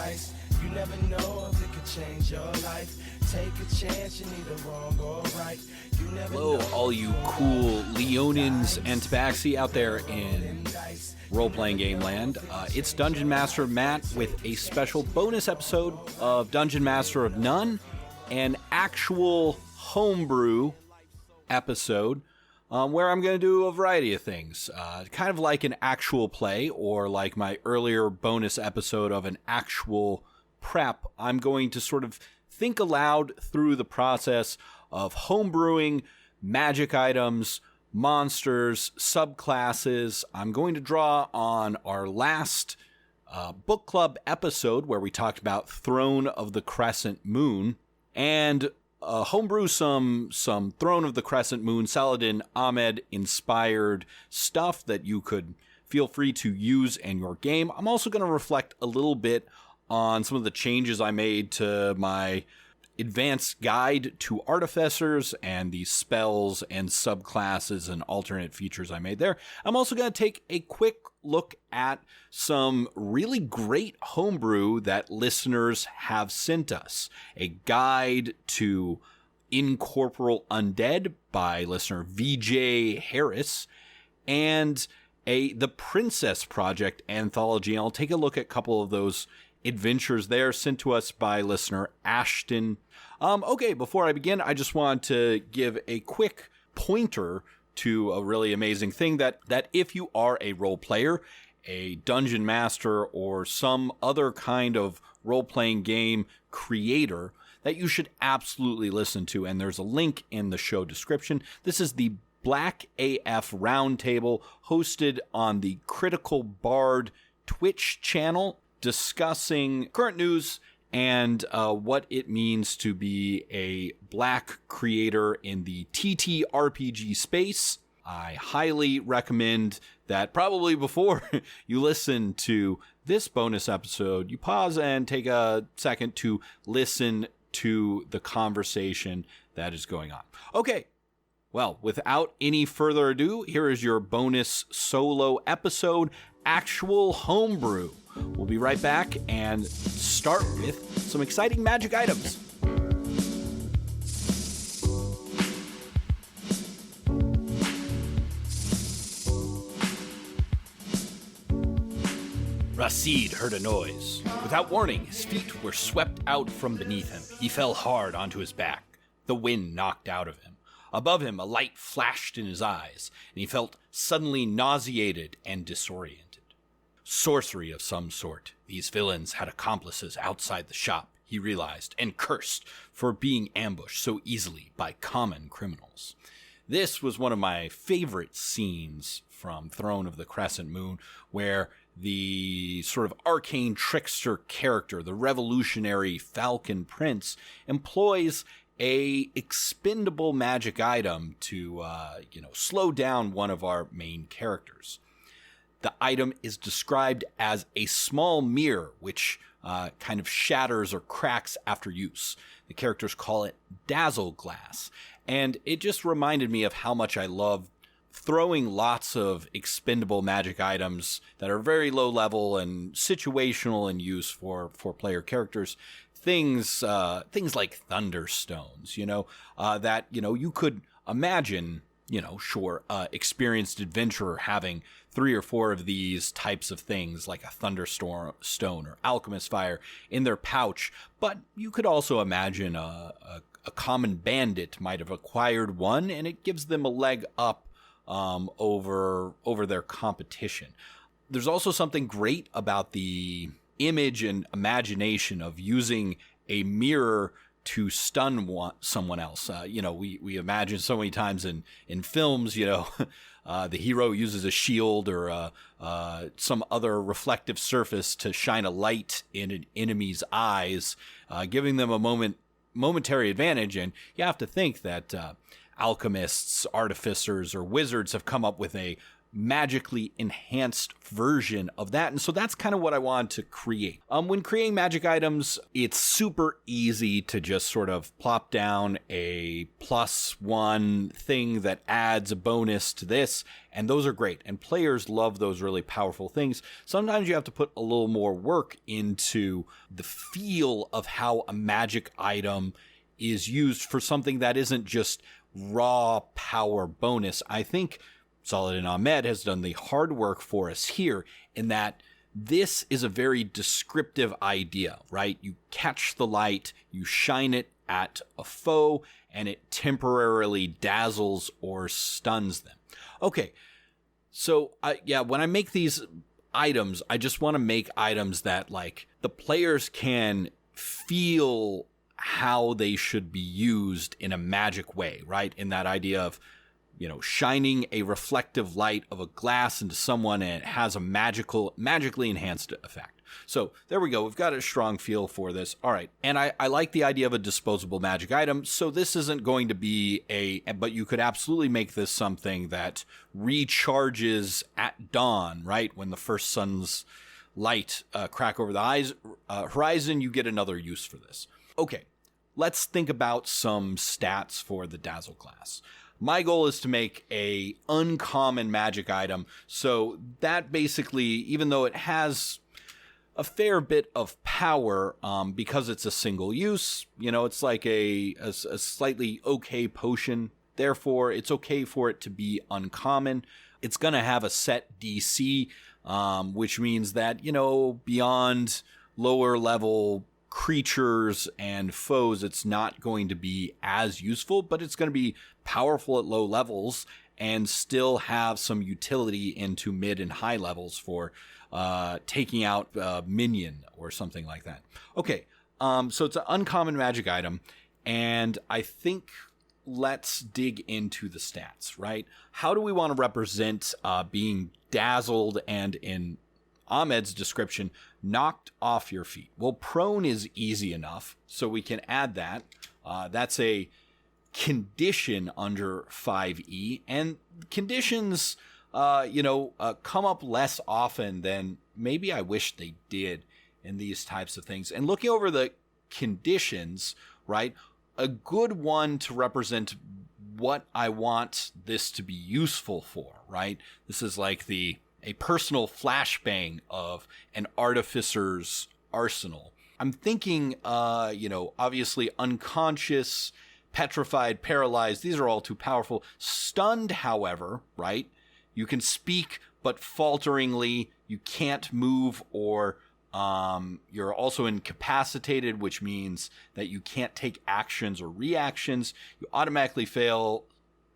dice. You never know if it could change your life. Take a chance, you need a wrong or right. You never Hello, all you cool Leonins and Tabaxi out there in role-playing game land. It's Dungeon Master Matt with a special bonus episode of Dungeon Master of None, an actual homebrew episode where I'm going to do a variety of things, kind of like an actual play or like my earlier bonus episode of an actual prep. I'm going to sort of think aloud through the process of homebrewing magic items, monsters, subclasses. I'm going to draw on our last book club episode where we talked about Throne of the Crescent Moon and homebrew some Throne of the Crescent Moon, Saladin Ahmed inspired stuff that you could feel free to use in your game. I'm also going to reflect a little bit on some of the changes I made to my advanced guide to artificers and the spells and subclasses and alternate features I made there. I'm also going to take a quick look at some really great homebrew that listeners have sent us. A guide to Incorporeal Undead by listener VJ Harris, and the Princess Project anthology. I'll take a look at a couple of those adventures there sent to us by listener Ashton. Okay, before I begin, I just want to give a quick pointer to a really amazing thing that if you are a role player, a dungeon master, or some other kind of role-playing game creator, that you should absolutely listen to, and there's a link in the show description. This is the BlackAF Roundtable, hosted on the Critical Bard Twitch channel, discussing current news and what it means to be a black creator in the TTRPG space. I highly recommend that probably before you listen to this bonus episode, you pause and take a second to listen to the conversation that is going on. Okay, well, without any further ado, here is your bonus solo episode, Actual Homebrew. We'll be right back and start with some exciting magic items. Rashid heard a noise. Without warning, his feet were swept out from beneath him. He fell hard onto his back. The wind knocked out of him. Above him, a light flashed in his eyes, and he felt suddenly nauseated and disoriented. Sorcery of some sort. These villains had accomplices outside the shop, he realized, and cursed for being ambushed so easily by common criminals. This was one of my favorite scenes from Throne of the Crescent Moon, where the sort of arcane trickster character, the revolutionary Falcon Prince, employs a expendable magic item to, slow down one of our main characters. The item is described as a small mirror, which kind of shatters or cracks after use. The characters call it Dazzle Glass. And it just reminded me of how much I love throwing lots of expendable magic items that are very low level and situational in use for player characters. Things like Thunderstones, that, you could imagine, experienced adventurer having 3 or 4 of these types of things, like a Thunderstone or Alchemist Fire, in their pouch. But you could also imagine a common bandit might have acquired one, and it gives them a leg up over their competition. There's also something great about the image and imagination of using a mirror to stun someone else. We imagine so many times in films, the hero uses a shield or some other reflective surface to shine a light in an enemy's eyes, giving them a momentary advantage. And you have to think that alchemists, artificers, or wizards have come up with a magically enhanced version of that. And so that's kind of what I wanted to create. When creating magic items, it's super easy to just sort of plop down a +1 thing that adds a bonus to this, and those are great. And players love those really powerful things. Sometimes you have to put a little more work into the feel of how a magic item is used for something that isn't just raw power bonus. I think Solid and Ahmed has done the hard work for us here in that this is a very descriptive idea, right? You catch the light, you shine it at a foe, and it temporarily dazzles or stuns them. Okay, so when I make these items, I just want to make items that like the players can feel how they should be used in a magic way, right? In that idea of, shining a reflective light of a glass into someone and it has a magically enhanced effect. So there we go. We've got a strong feel for this. All right. And I like the idea of a disposable magic item. So this isn't going to be but you could absolutely make this something that recharges at dawn, right? When the first sun's light crack over the horizon, you get another use for this. Okay. Let's think about some stats for the Dazzle class. My goal is to make a uncommon magic item. So that basically, even though it has a fair bit of power, because it's a single use, it's like a slightly okay potion. Therefore, it's okay for it to be uncommon. It's going to have a set DC, which means that, beyond lower level creatures and foes, it's not going to be as useful, but it's going to be powerful at low levels and still have some utility into mid and high levels for taking out a minion or something like that. Okay, so it's an uncommon magic item, and I think let's dig into the stats, right? How do we want to represent being dazzled and, in Ahmed's description, knocked off your feet? Well, prone is easy enough, so we can add that. That's a condition under 5e, and conditions, come up less often than maybe I wish they did in these types of things. And looking over the conditions, right, a good one to represent what I want this to be useful for, right? This is like a personal flashbang of an artificer's arsenal. I'm thinking, obviously unconscious, petrified, paralyzed. These are all too powerful. Stunned, however, right? You can speak, but falteringly. You can't move, or you're also incapacitated, which means that you can't take actions or reactions. You automatically fail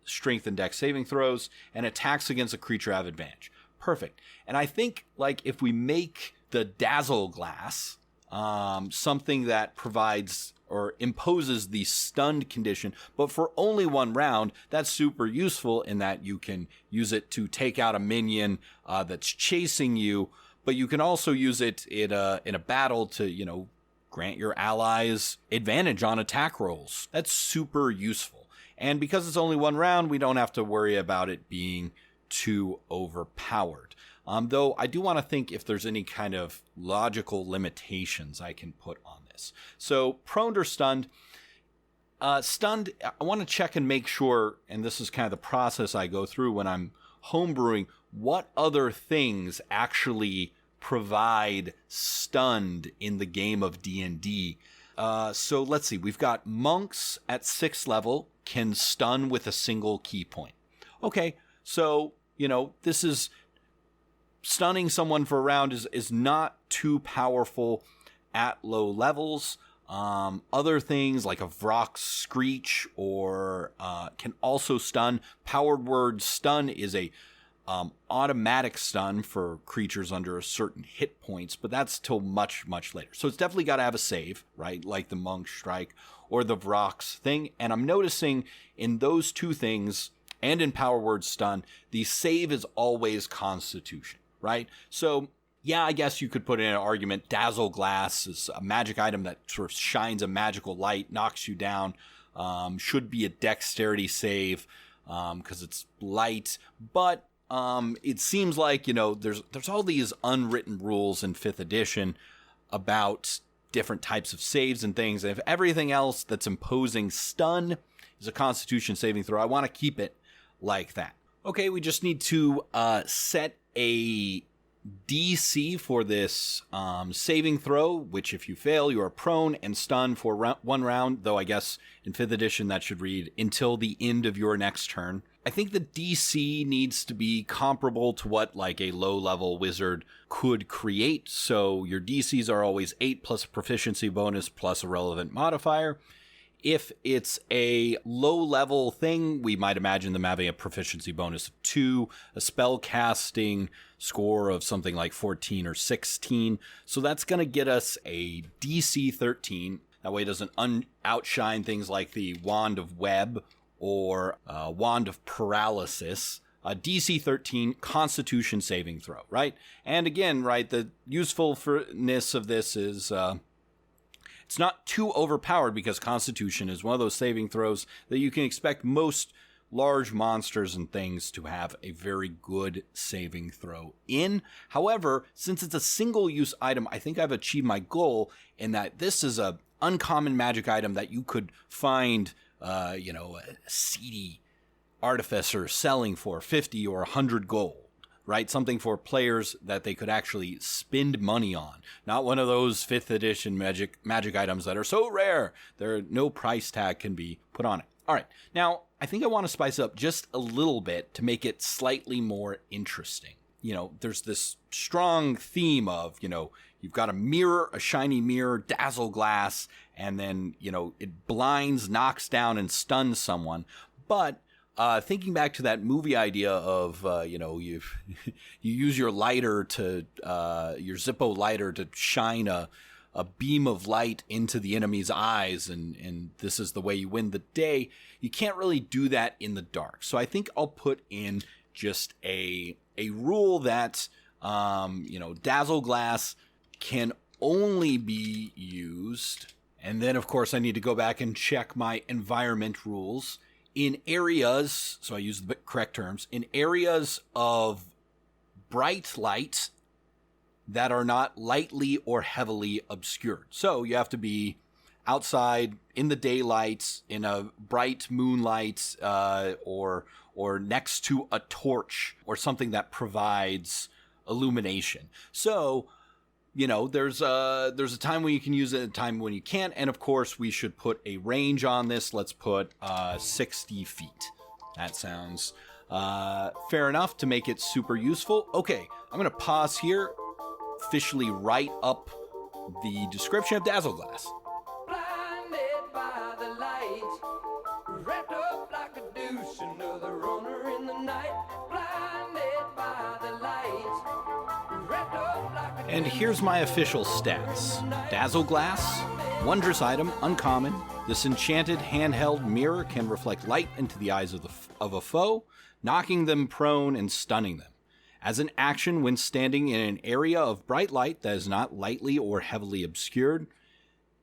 strength and dex saving throws, and attacks against a creature have advantage. Perfect. And I think, if we make the Dazzle glass something that provides or imposes the stunned condition, but for only one round, that's super useful in that you can use it to take out a minion that's chasing you, but you can also use it in a battle to, grant your allies advantage on attack rolls. That's super useful. And because it's only one round, we don't have to worry about it being too overpowered. Though I do want to think if there's any kind of logical limitations I can put on this. So prone or stunned. Stunned, I want to check and make sure, and this is kind of the process I go through when I'm homebrewing, what other things actually provide stunned in the game of D&D. So let's see, we've got monks at 6th level can stun with a single key point. Okay, so this is stunning someone for a round is not too powerful at low levels. Other things like a Vrock's Screech or can also stun. Powered word stun is a automatic stun for creatures under a certain hit points, but that's till much, much later. So it's definitely got to have a save, right? Like the Monk Strike or the Vrock's thing. And I'm noticing in those two things, and in Power Word Stun, the save is always Constitution, right? So, yeah, I guess you could put in an argument. Dazzle Glass is a magic item that sort of shines a magical light, knocks you down. Should be a dexterity save because it's light. But it seems like, there's all these unwritten rules in 5th edition about different types of saves and things. And if everything else that's imposing stun is a Constitution saving throw, I want to keep it like that. Okay, we just need to set a DC for this saving throw, which if you fail, you are prone and stunned for one round, though I guess in 5th edition that should read until the end of your next turn. I think the DC needs to be comparable to what like a low-level wizard could create, so your DCs are always 8 plus a proficiency bonus plus a relevant modifier. If it's a low-level thing, we might imagine them having a proficiency bonus of 2, a spell casting score of something like 14 or 16. So that's going to get us a DC 13. That way it doesn't outshine things like the Wand of Web or Wand of Paralysis. A DC 13 Constitution saving throw, right? And again, right, the usefulness of this is... it's not too overpowered because Constitution is one of those saving throws that you can expect most large monsters and things to have a very good saving throw in. However, since it's a single-use item, I think I've achieved my goal in that this is a uncommon magic item that you could find, a seedy artificer selling for 50 or 100 gold. Right? Something for players that they could actually spend money on. Not one of those 5th edition magic items that are so rare, no price tag can be put on it. All right. Now, I think I want to spice up just a little bit to make it slightly more interesting. There's this strong theme of, you've got a mirror, a shiny mirror, dazzle glass, and then, it blinds, knocks down, and stuns someone. But thinking back to that movie idea of, you use your lighter to, your Zippo lighter to shine a beam of light into the enemy's eyes, and this is the way you win the day. You can't really do that in the dark. So I think I'll put in just a rule that, dazzle glass can only be used. And then, of course, I need to go back and check my environment rules. In areas, so I use the correct terms, in areas of bright light that are not lightly or heavily obscured. So you have to be outside in the daylight, in a bright moonlight, or next to a torch or something that provides illumination. So, there's a time when you can use it, a time when you can't. And of course, we should put a range on this. Let's put 60 feet. That sounds fair enough to make it super useful. Okay, I'm going to pause here, officially write up the description of Dazzle Glass. Blinded by the light, wrapped up like a douche, another runner in the night. Blinded by the light, wrapped up like a douche. And here's my official stats. Dazzle Glass, wondrous item, uncommon. This enchanted handheld mirror can reflect light into the eyes of a foe, knocking them prone and stunning them. As an action, when standing in an area of bright light that is not lightly or heavily obscured,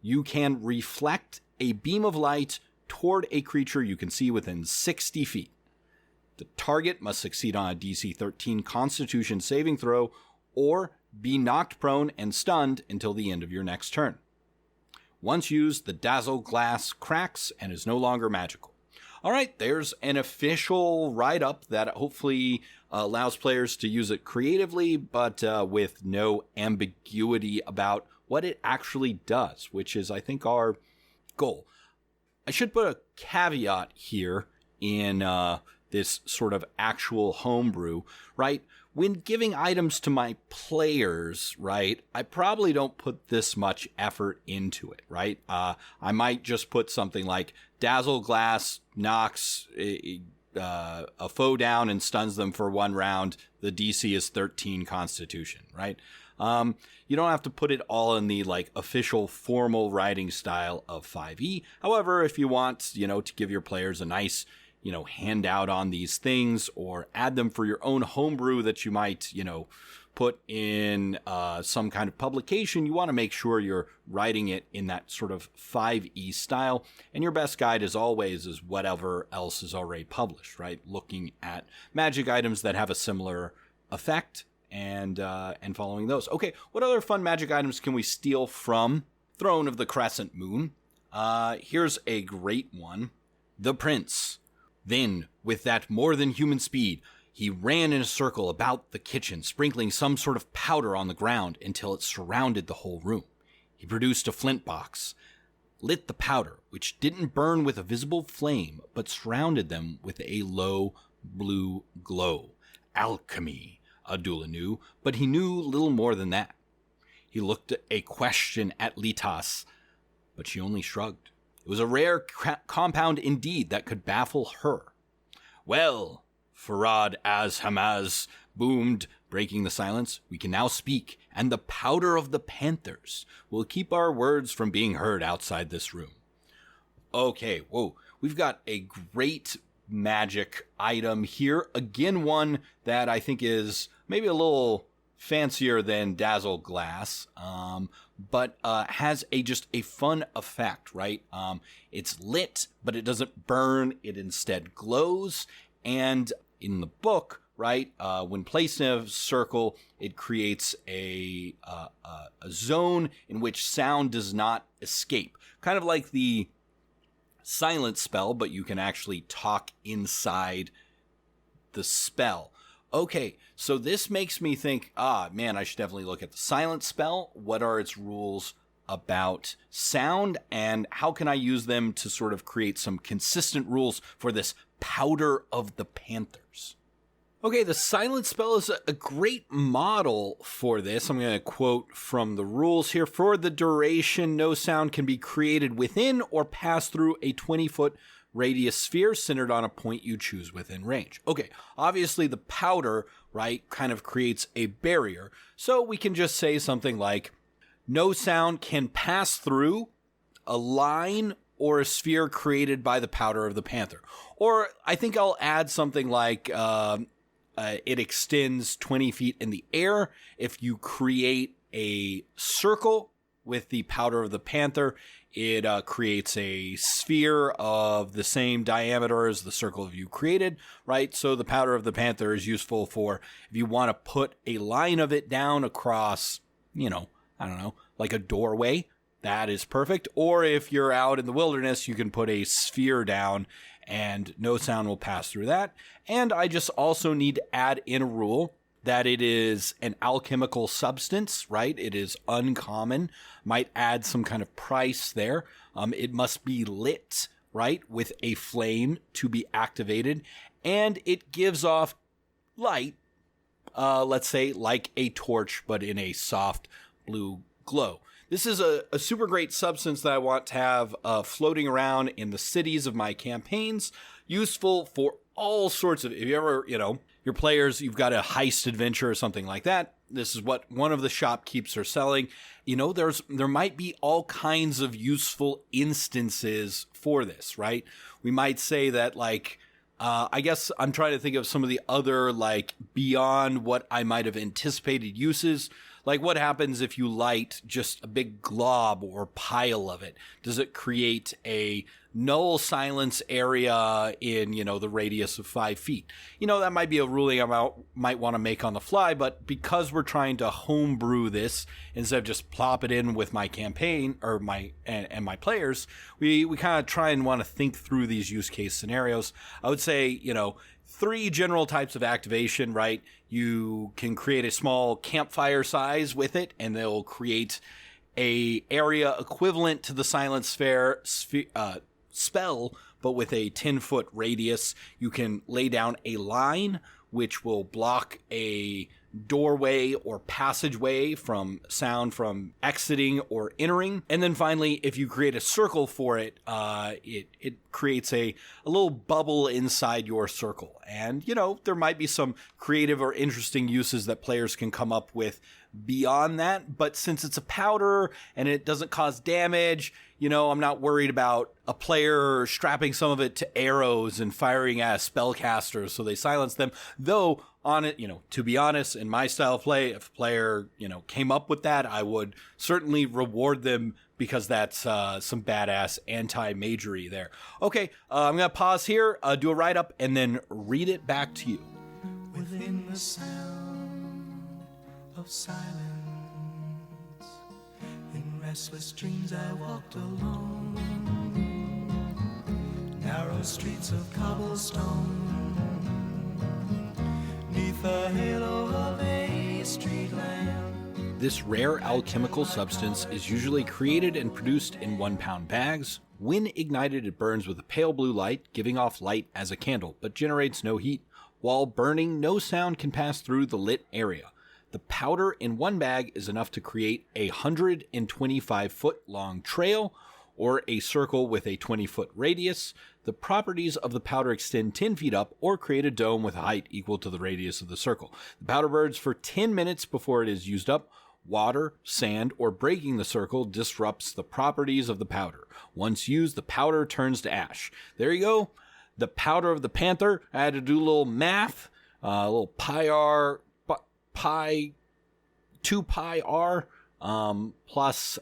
you can reflect a beam of light toward a creature you can see within 60 feet. The target must succeed on a DC 13 Constitution saving throw or be knocked prone and stunned until the end of your next turn. Once used, the Dazzle Glass cracks and is no longer magical. All right, there's an official write-up that hopefully allows players to use it creatively, but with no ambiguity about what it actually does, which is, I think, our goal. I should put a caveat here in this sort of actual homebrew, right? When giving items to my players, right, I probably don't put this much effort into it, right? I might just put something like Dazzle Glass knocks a foe down and stuns them for one round. The DC is 13 Constitution, right? You don't have to put it all in the official formal writing style of 5e. However, if you want, to give your players a nice, hand out on these things or add them for your own homebrew that you might, put in some kind of publication, you want to make sure you're writing it in that sort of 5e style. And your best guide, as always, is whatever else is already published, right? Looking at magic items that have a similar effect and following those. Okay, what other fun magic items can we steal from Throne of the Crescent Moon? Here's a great one. The Prince. Then, with that more than human speed, he ran in a circle about the kitchen, sprinkling some sort of powder on the ground until it surrounded the whole room. He produced a flint box, lit the powder, which didn't burn with a visible flame, but surrounded them with a low blue glow. Alchemy, Adula knew, but he knew little more than that. He looked a question at Litas, but she only shrugged. It was a rare compound indeed that could baffle her. Well, Farad Az-Hamaz boomed, breaking the silence. We can now speak, and the powder of the Panthers will keep our words from being heard outside this room. Okay, whoa, we've got a great magic item here. Again, one that I think is maybe a little fancier than Dazzle Glass, but has just a fun effect, right? It's lit, but it doesn't burn. It instead glows, and in the book, right, when placed in a circle, it creates a zone in which sound does not escape. Kind of like the silence spell, but you can actually talk inside the spell. Okay, so this makes me think, man, I should definitely look at the silence spell. What are its rules about sound, and how can I use them to sort of create some consistent rules for this powder of the Panthers? Okay, the silence spell is a great model for this. I'm going to quote from the rules here. For the duration, no sound can be created within or pass through a 20-foot radius sphere centered on a point you choose within range. Okay, obviously the powder, right, kind of creates a barrier. So we can just say something like, no sound can pass through a line or a sphere created by the powder of the Panther. Or I think I'll add something like, it extends 20 feet in the air. If you create a circle with the powder of the Panther, it creates a sphere of the same diameter as the circle you created, right? So the powder of the Panther is useful for if you want to put a line of it down across, I don't know, like a doorway. That is perfect. Or if you're out in the wilderness, you can put a sphere down and no sound will pass through that. And I just also need to add in a rule that it is an alchemical substance, right? It is uncommon. Might add some kind of price there. It must be lit, right, with a flame to be activated. And it gives off light, let's say like a torch, but in a soft blue glow. This is a super great substance that I want to have floating around in the cities of my campaigns, useful for all sorts of, if you ever, your players, you've got a heist adventure or something like that. This is what one of the shopkeepers are selling. There might be all kinds of useful instances for this, right? We might say that, I guess I'm trying to think of some of the other, beyond what I might have anticipated uses. Like, what happens if you light just a big glob or pile of it? Does it create a null silence area in, the radius of 5 feet? That might be a ruling I might want to make on the fly, but because we're trying to homebrew this instead of just plop it in with my campaign or my players, we kind of try and want to think through these use case scenarios. I would say, 3 general types of activation, right? You can create a small campfire size with it, and they'll create a area equivalent to the silent spell, but with a 10-foot radius. You can lay down a line, which will block a doorway or passageway from sound from exiting or entering. And then finally, if you create a circle for it, it creates a little bubble inside your circle. And, there might be some creative or interesting uses that players can come up with beyond that. But since it's a powder and it doesn't cause damage, I'm not worried about a player strapping some of it to arrows and firing at spellcasters so they silence them. Though, on it, to be honest, in my style of play, if a player, came up with that, I would certainly reward them because that's some badass anti-magery there. Okay, I'm going to pause here, do a write-up, and then read it back to you. Within the sound of silence, in restless dreams I walked alone, narrow streets of cobblestone, neath the halo of a street lamp. This rare alchemical substance is usually created and produced in 1-pound bags. When ignited, it burns with a pale blue light, giving off light as a candle, but generates no heat. While burning, no sound can pass through the lit area. The powder in one bag is enough to create a 125-foot long trail or a circle with a 20-foot radius. The properties of the powder extend 10 feet up or create a dome with a height equal to the radius of the circle. The powder burns for 10 minutes before it is used up. Water, sand, or breaking the circle disrupts the properties of the powder. Once used, the powder turns to ash. There you go. The powder of the panther. I had to do a little math, a little pi 2 pi r, plus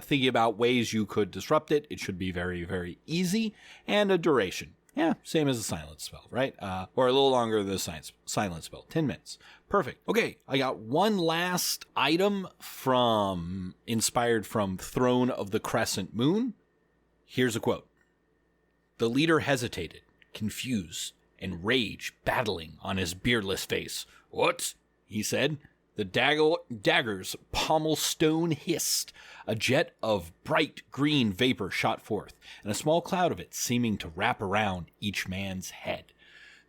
thinking about ways you could disrupt it. It should be very, very easy, and a duration. Yeah, same as a silence spell, right? Or a little longer than a silence spell, 10 minutes. Perfect. Okay, I got one last item inspired from Throne of the Crescent Moon. Here's a quote. The leader hesitated, confused, and rage battling on his beardless face. What? He said. The dagger's pommel stone hissed. A jet of bright green vapor shot forth, and a small cloud of it seeming to wrap around each man's head.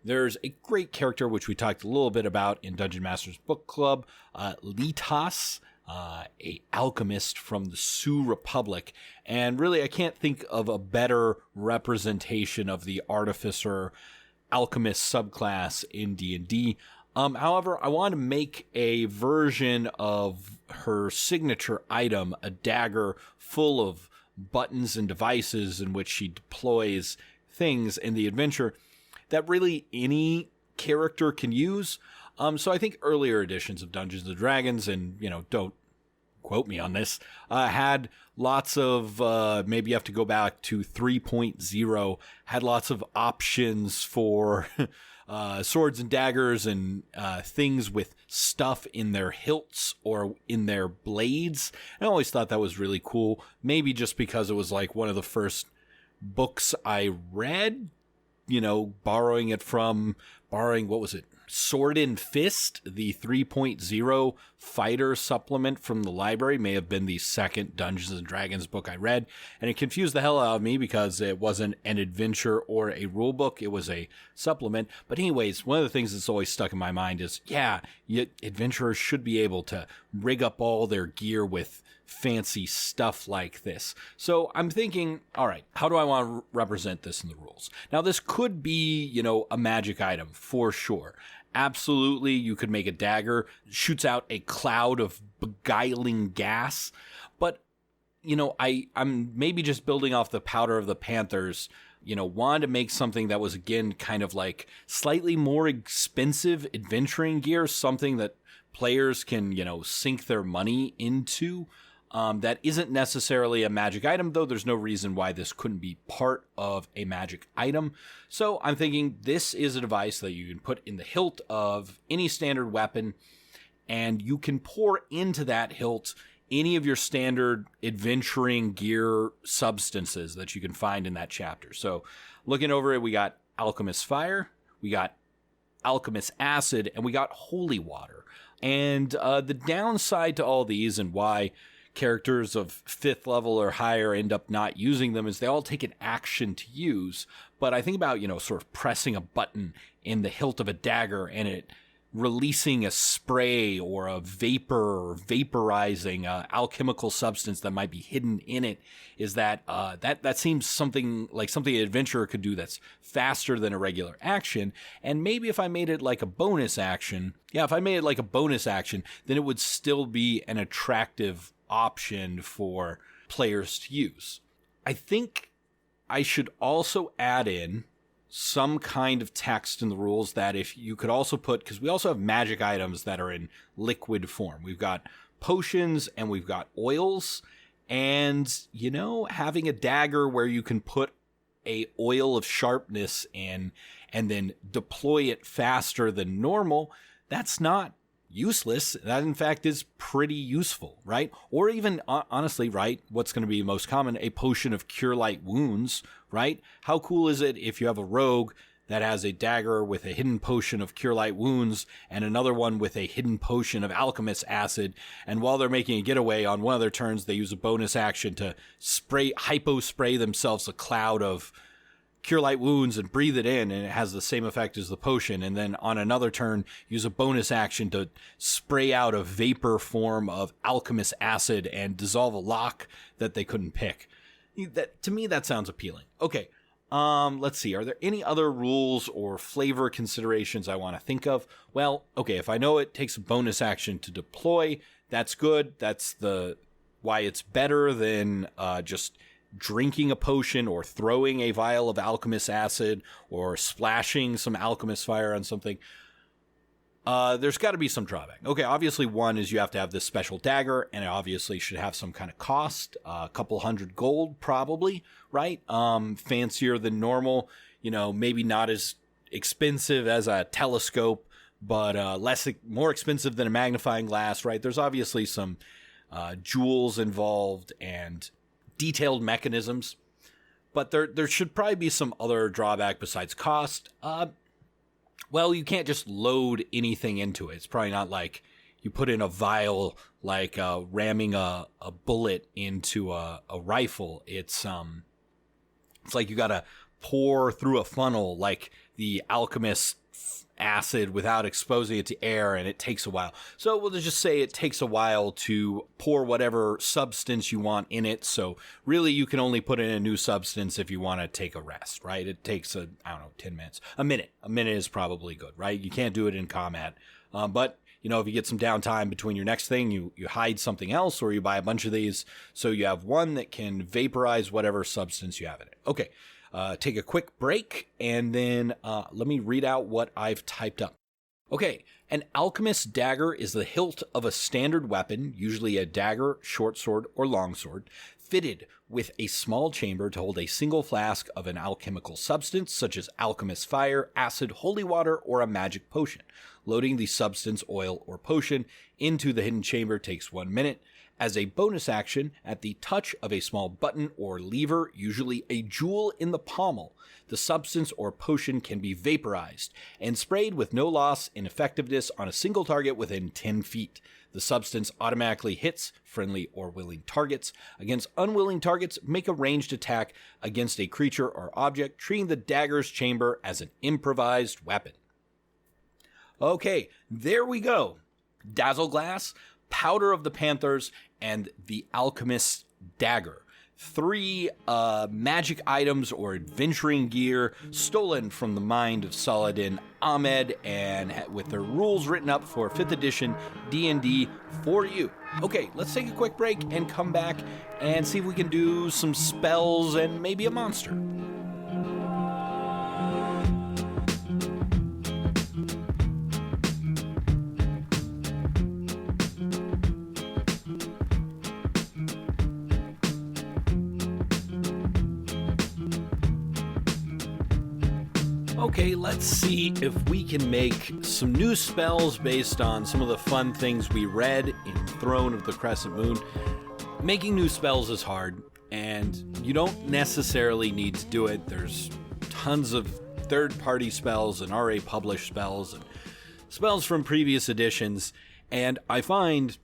There's a great character, which we talked a little bit about in Dungeon Masters Book Club, Litas, a alchemist from the Sioux Republic. And really, I can't think of a better representation of the artificer alchemist subclass in D&D. However, I want to make a version of her signature item, a dagger full of buttons and devices in which she deploys things in the adventure that really any character can use. So I think earlier editions of Dungeons & Dragons, and, don't quote me on this, had lots of, maybe you have to go back to 3.0, had lots of options for swords and daggers and things with stuff in their hilts or in their blades. I always thought that was really cool, maybe just because it was like one of the first books I read, borrowing, what was it? Sword and Fist, the 3.0 fighter supplement from the library, may have been the second Dungeons & Dragons book I read, and it confused the hell out of me because it wasn't an adventure or a rule book, it was a supplement. But anyways, one of the things that's always stuck in my mind is, adventurers should be able to rig up all their gear with fancy stuff like this. So I'm thinking, all right, how do I want to represent this in the rules? Now, this could be, a magic item for sure. Absolutely, you could make a dagger, shoots out a cloud of beguiling gas. But, I'm maybe just building off the powder of the Panthers, wanted to make something that was, again, kind of like slightly more expensive adventuring gear, something that players can, sink their money into. That isn't necessarily a magic item, though there's no reason why this couldn't be part of a magic item. So I'm thinking this is a device that you can put in the hilt of any standard weapon, and you can pour into that hilt any of your standard adventuring gear substances that you can find in that chapter. So looking over it, we got Alchemist Fire, we got Alchemist Acid, and we got Holy Water. And the downside to all these, and why characters of 5th level or higher end up not using them, is they all take an action to use. But I think about, sort of pressing a button in the hilt of a dagger and it releasing a spray or a vapor or vaporizing alchemical substance that might be hidden in it, is that that seems something like something an adventurer could do that's faster than a regular action. And maybe if I made it like a bonus action, then it would still be an attractive option for players to use. I think I should also add in some kind of text in the rules that if you could also put, because we also have magic items that are in liquid form. We've got potions and we've got oils, and, you know, having a dagger where you can put a oil of sharpness in and then deploy it faster than normal, that's not useless. That, in fact, is pretty useful, right? Or even, honestly, right, what's going to be most common, a potion of Cure Light Wounds, right? How cool is it if you have a rogue that has a dagger with a hidden potion of Cure Light Wounds and another one with a hidden potion of Alchemist Acid, and while they're making a getaway on one of their turns, they use a bonus action to hypo-spray themselves a cloud of Cure Light Wounds and breathe it in, and it has the same effect as the potion, and then on another turn use a bonus action to spray out a vapor form of Alchemist Acid and dissolve a lock that they couldn't pick. That, to me, that sounds appealing. Okay, let's see. Are there any other rules or flavor considerations I want to think of? Well, okay, if I know it takes a bonus action to deploy, that's good. That's why it's better than just drinking a potion or throwing a vial of alchemist acid or splashing some alchemist fire on something. There's got to be some drawback. Okay, obviously one is you have to have this special dagger, and it obviously should have some kind of cost, a couple $100 gold probably, right? Fancier than normal, you know, maybe not as expensive as a telescope, but more expensive than a magnifying glass, right? There's obviously some jewels involved and detailed mechanisms, but there should probably be some other drawback besides cost. Well, you can't just load anything into it. It's probably not like you put in a vial, like ramming a bullet into a rifle. It's like you got to pour through a funnel like the alchemist acid without exposing it to air, and it takes a while. So we'll just say it takes a while to pour whatever substance you want in it. So really you can only put in a new substance if you want to take a rest, right? It takes 10 minutes. A minute is probably good, right? You can't do it in combat. But you know, if you get some downtime between your next thing, you hide something else, or you buy a bunch of these so you have one that can vaporize whatever substance you have in it. Okay. Take a quick break, and then let me read out what I've typed up. Okay, an alchemist's dagger is the hilt of a standard weapon, usually a dagger, short sword, or long sword, fitted with a small chamber to hold a single flask of an alchemical substance, such as alchemist fire, acid, holy water, or a magic potion. Loading the substance, oil, or potion into the hidden chamber takes 1 minute. As a bonus action, at the touch of a small button or lever, usually a jewel in the pommel, the substance or potion can be vaporized and sprayed with no loss in effectiveness on a single target within 10 feet. The substance automatically hits friendly or willing targets. Against unwilling targets, make a ranged attack against a creature or object, treating the dagger's chamber as an improvised weapon. Okay, there we go. Dazzle Glass, Powder of the Panthers, and the Alchemist's Dagger. 3 magic items or adventuring gear stolen from the mind of Saladin Ahmed, and with their rules written up for 5th edition D&D for you. Okay, let's take a quick break and come back and see if we can do some spells and maybe a monster. Okay, let's see if we can make some new spells based on some of the fun things we read in Throne of the Crescent Moon. Making new spells is hard, and you don't necessarily need to do it. There's tons of third-party spells and already published spells and spells from previous editions, and I find,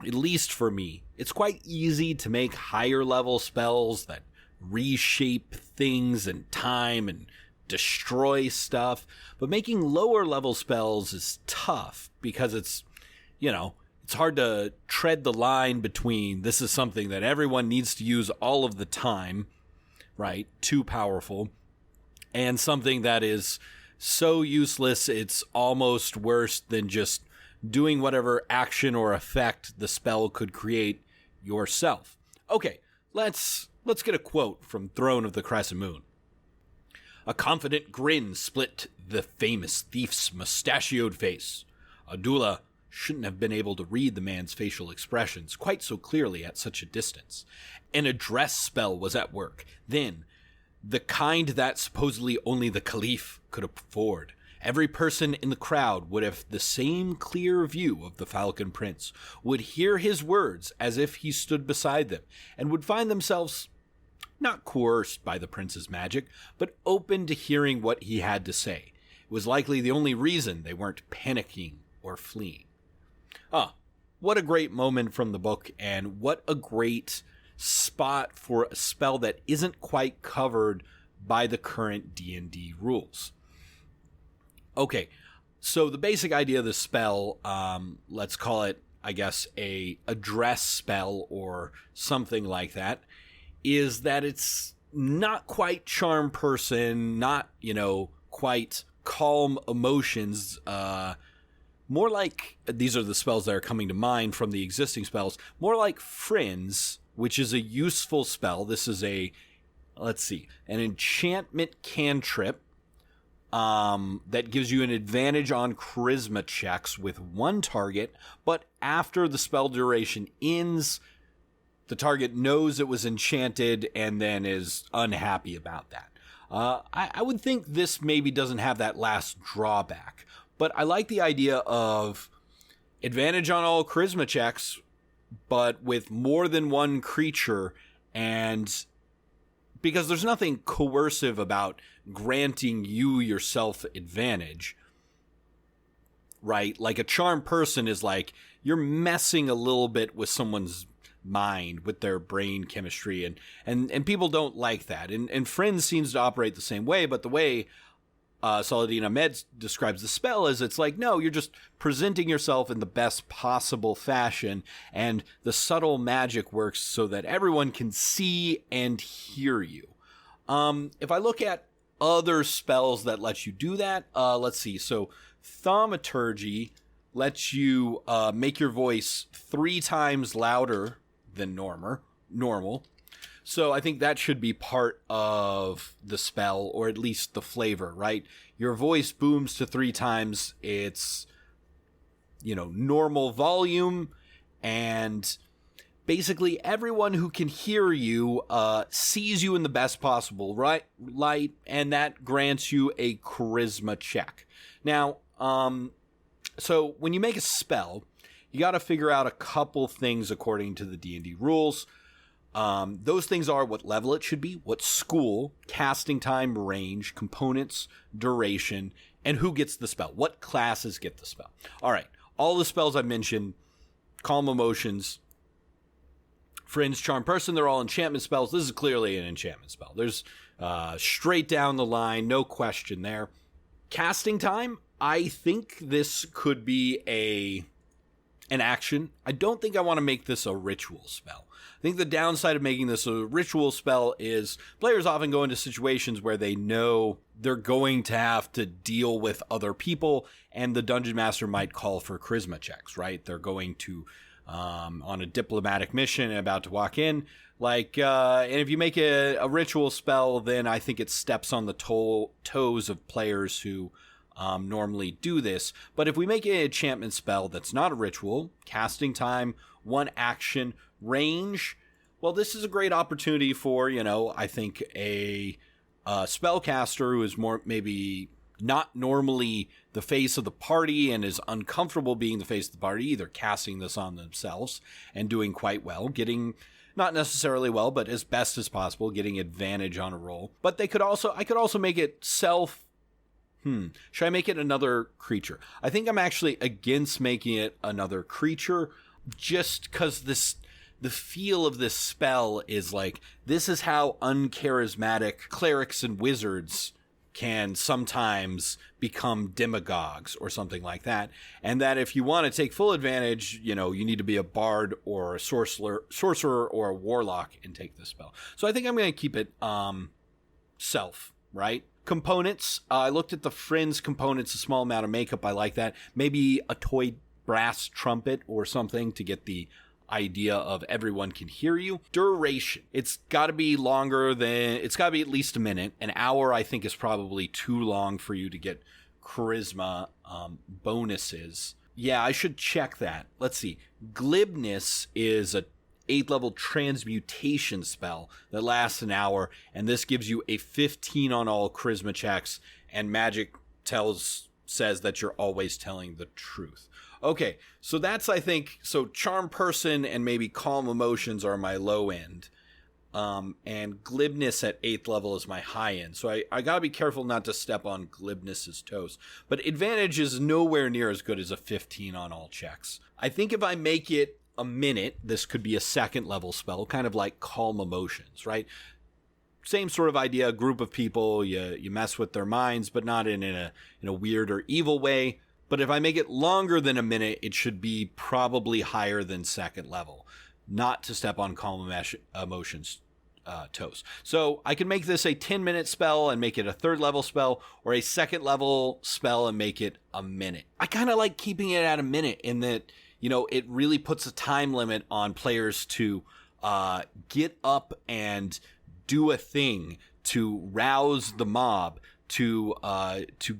at least for me, it's quite easy to make higher-level spells that reshape things and time and destroy stuff. But making lower level spells is tough because it's hard to tread the line between this is something that everyone needs to use all of the time, right? Too powerful, and something that is so useless it's almost worse than just doing whatever action or effect the spell could create yourself. Okay, let's get a quote from Throne of the Crescent Moon. A confident grin split the famous thief's mustachioed face. Adula shouldn't have been able to read the man's facial expressions quite so clearly at such a distance. An address spell was at work. Then, the kind that supposedly only the Caliph could afford. Every person in the crowd would have the same clear view of the Falcon Prince, would hear his words as if he stood beside them, and would find themselves not coerced by the prince's magic, but open to hearing what he had to say. It was likely the only reason they weren't panicking or fleeing. What a great moment from the book, and what a great spot for a spell that isn't quite covered by the current D&D rules. Okay, so the basic idea of the spell, let's call it, I guess, a address spell or something like that, is that it's not quite charm person, not, quite calm emotions, more like, these are the spells that are coming to mind from the existing spells, more like Friends, which is a useful spell. This is an enchantment cantrip that gives you an advantage on charisma checks with one target, but after the spell duration ends, the target knows it was enchanted and then is unhappy about that. I would think this maybe doesn't have that last drawback, but I like the idea of advantage on all charisma checks, but with more than one creature, and because there's nothing coercive about granting you yourself advantage, right? Like a charm person is like, you're messing a little bit with someone's mind, with their brain chemistry, and people don't like that. And Friends seems to operate the same way, but the way Saladin Ahmed describes the spell is it's like, no, you're just presenting yourself in the best possible fashion, and the subtle magic works so that everyone can see and hear you. If I look at other spells that let you do that, let's see. So Thaumaturgy lets you make your voice 3 times louder than normal. So I think that should be part of the spell, or at least the flavor, right? Your voice booms to 3 times its, normal volume, and basically everyone who can hear you sees you in the best possible light, and that grants you a charisma check. Now, so when you make a spell, you got to figure out a couple things according to the D&D rules. Those things are what level it should be, what school, casting time, range, components, duration, and who gets the spell. What classes get the spell? All right, all the spells I mentioned, calm emotions, Friends, charm person, they're all enchantment spells. This is clearly an enchantment spell. There's straight down the line, no question there. Casting time, I think this could be an action. I don't think I want to make this a ritual spell. I think the downside of making this a ritual spell is players often go into situations where they know they're going to have to deal with other people, and the Dungeon Master might call for charisma checks, right? They're going to, on a diplomatic mission and about to walk in, and if you make a ritual spell, then I think it steps on the toes of players who normally do this. But if we make an enchantment spell that's not a ritual, casting time, 1 action, range, well, this is a great opportunity for, I think a spellcaster who is more maybe not normally the face of the party and is uncomfortable being the face of the party, either casting this on themselves and doing quite well, getting not necessarily well, but as best as possible, getting advantage on a roll. But I could also make it should I make it another creature? I think I'm actually against making it another creature, just because the feel of this spell is like, this is how uncharismatic clerics and wizards can sometimes become demagogues or something like that. And that if you want to take full advantage, you need to be a bard or a sorcerer or a warlock and take this spell. So I think I'm going to keep it self, right? Components. I looked at the Friends components, a small amount of makeup. I like that. Maybe a toy brass trumpet or something to get the idea of everyone can hear you. Duration. It's got to be it's got to be at least a minute. An hour, I think, is probably too long for you to get charisma bonuses. Yeah, I should check that. Let's see. Glibness is a 8th level transmutation spell that lasts an hour, and this gives you a 15 on all charisma checks, and magic says that you're always telling the truth. Okay, so that's, I think, so Charm Person and maybe Calm Emotions are my low end. And Glibness at 8th level is my high end. So I gotta be careful not to step on Glibness's toes. But Advantage is nowhere near as good as a 15 on all checks. I think if I make it a minute, this could be a 2nd level spell, kind of like Calm Emotions, right? Same sort of idea, a group of people, you mess with their minds, but not in a weird or evil way. But if I make it longer than a minute, it should be probably higher than 2nd level, not to step on Calm Emotions toes. So I can make this a 10-minute spell and make it a 3rd level spell, or a 2nd level spell and make it a minute. I kind of like keeping it at a minute in that, it really puts a time limit on players to get up and do a thing to rouse the mob, to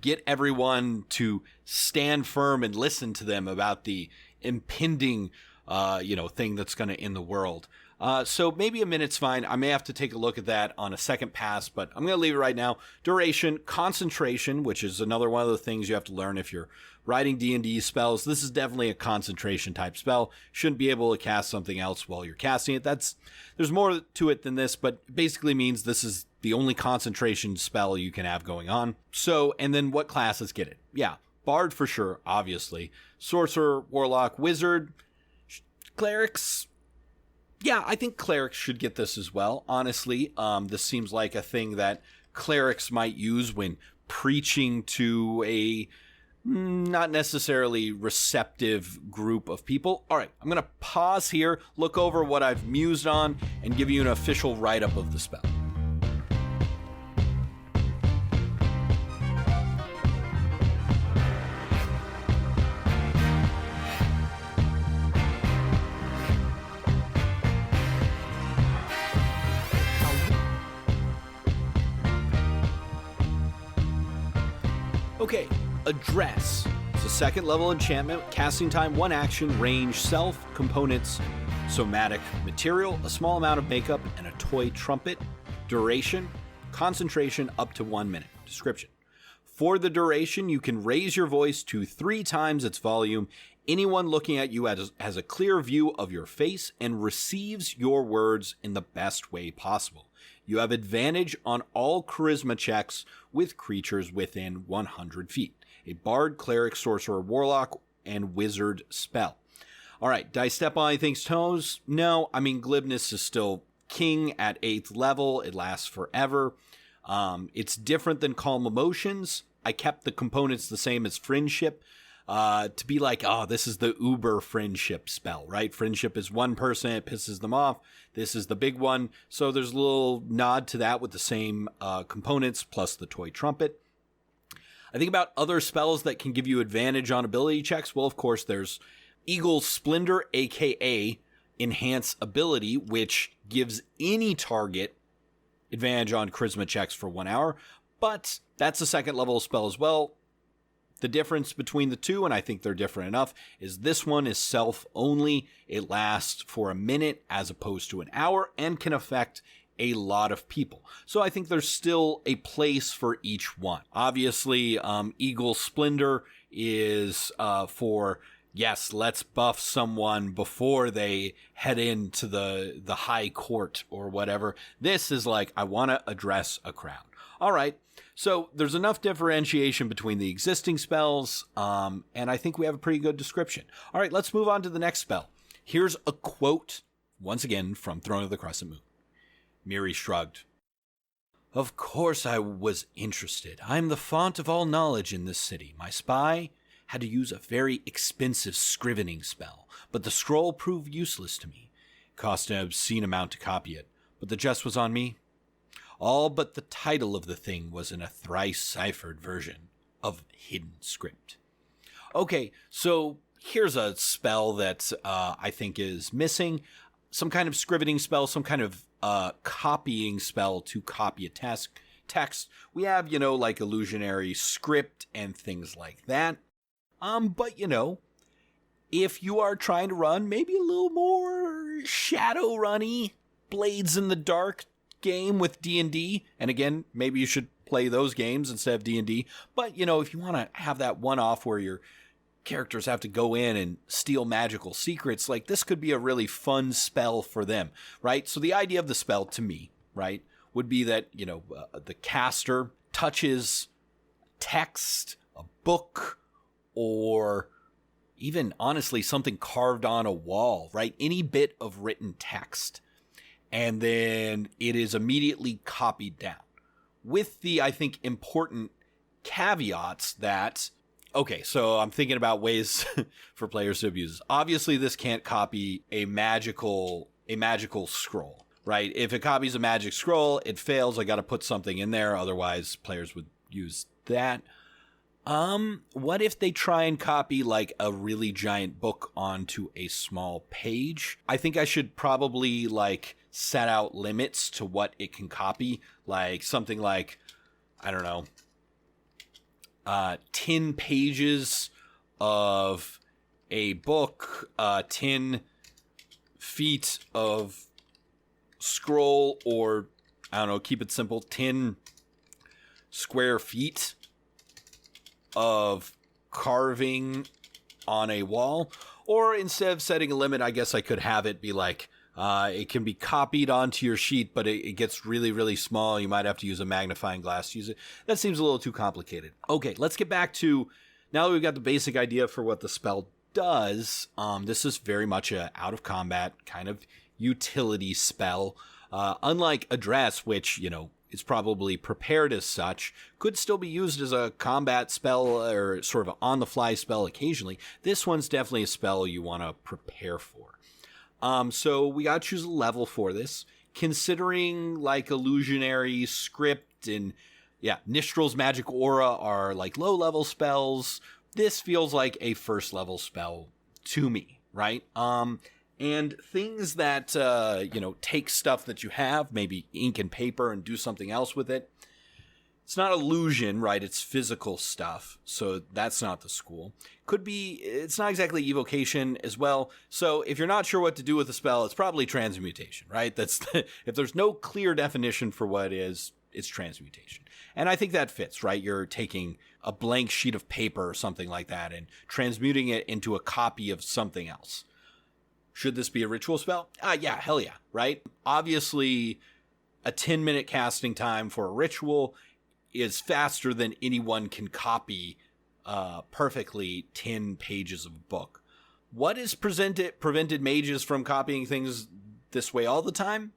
get everyone to stand firm and listen to them about the impending, thing that's going to end the world. So maybe a minute's fine. I may have to take a look at that on a second pass, but I'm going to leave it right now. Duration, concentration, which is another one of the things you have to learn if you're writing D&D spells. This is definitely a concentration type spell. Shouldn't be able to cast something else while you're casting it. There's more to it than this, but it basically means this is the only concentration spell you can have going on. So, and then what classes get it? Yeah, Bard for sure, obviously. Sorcerer, Warlock, Wizard, Clerics. Yeah, I think Clerics should get this as well. Honestly, this seems like a thing that Clerics might use when preaching to a not necessarily receptive group of people. All right, I'm going to pause here, look over what I've mused on, and give you an official write-up of the spell. Okay, Address. It's a 2nd level enchantment. Casting time, 1 action, range, self, components, somatic material, a small amount of makeup, and a toy trumpet. Duration, concentration up to 1 minute. Description. For the duration, you can raise your voice to 3 times its volume. Anyone looking at you has a clear view of your face and receives your words in the best way possible. You have advantage on all charisma checks with creatures within 100 feet. A bard, cleric, sorcerer, warlock, and wizard spell. All right, did I step on anything's toes? No, I mean, Glibness is still king at 8th level. It lasts forever. It's different than Calm Emotions. I kept the components the same as Friendship. To be like, this is the uber friendship spell, right? Friendship is one person, it pisses them off. This is the big one. So there's a little nod to that with the same components plus the toy trumpet. I think about other spells that can give you advantage on ability checks. Well, of course, there's Eagle Splendor, aka Enhance Ability, which gives any target advantage on charisma checks for 1 hour. But that's a 2nd level spell as well. The difference between the two, and I think they're different enough, is this one is self only. It lasts for a minute as opposed to an hour and can affect a lot of people. So I think there's still a place for each one. Obviously, Eagle Splendor is for, yes, let's buff someone before they head into the high court or whatever. This is like, I want to address a crowd. All right. So there's enough differentiation between the existing spells, and I think we have a pretty good description. All right, let's move on to the next spell. Here's a quote, once again, from Throne of the Crescent Moon. Miri shrugged. Of course I was interested. I'm the font of all knowledge in this city. My spy had to use a very expensive scrivening spell, but the scroll proved useless to me. It cost an obscene amount to copy it, but the jest was on me. All but the title of the thing was in a thrice-ciphered version of hidden script. Okay, so here's a spell that I think is missing. Some kind of scrivening spell, some kind of copying spell to copy a text. We have, like illusionary script and things like that. But, if you are trying to run maybe a little more Shadowrun-y Blades in the Dark game with D&D, and again, maybe you should play those games instead of D&D, but, if you want to have that one-off where your characters have to go in and steal magical secrets, like this could be a really fun spell for them, right? So the idea of the spell to me, right, would be that, the caster touches text, a book, or even honestly something carved on a wall, right? Any bit of written text. And then it is immediately copied down with the, I think, important caveats that, okay, so I'm thinking about ways for players to abuse this. Obviously, this can't copy a magical scroll, right? If it copies a magic scroll, it fails. I got to put something in there. Otherwise, players would use that. What if they try and copy like a really giant book onto a small page? I think I should probably like set out limits to what it can copy, like something like, I don't know, 10 pages of a book, 10 feet of scroll, or I don't know, keep it simple, 10 square feet of carving on a wall. Or instead of setting a limit, I guess I could have it be like, it can be copied onto your sheet, but it gets really, really small. You might have to use a magnifying glass to use it. That seems a little too complicated. Okay, let's get back to, now that we've got the basic idea for what the spell does, this is very much a out of combat kind of utility spell. Unlike Address, which, is probably prepared as such, could still be used as a combat spell or sort of an on-the-fly spell occasionally. This one's definitely a spell you want to prepare for. So we got to choose a level for this. Considering like illusionary script and Nistral's magic aura are like low-level spells, this feels like a first-level spell to me, right? And things that, take stuff that you have, maybe ink and paper, and do something else with it. It's not illusion, right? It's physical stuff. So that's not the school. It's not exactly evocation as well. So if you're not sure what to do with the spell, it's probably transmutation, right? If there's no clear definition for what it is, it's transmutation. And I think that fits, right? You're taking a blank sheet of paper or something like that and transmuting it into a copy of something else. Should this be a ritual spell? Yeah, hell yeah, right? Obviously, a 10-minute casting time for a ritual is faster than anyone can copy perfectly 10 pages of a book. What has prevented mages from copying things this way all the time?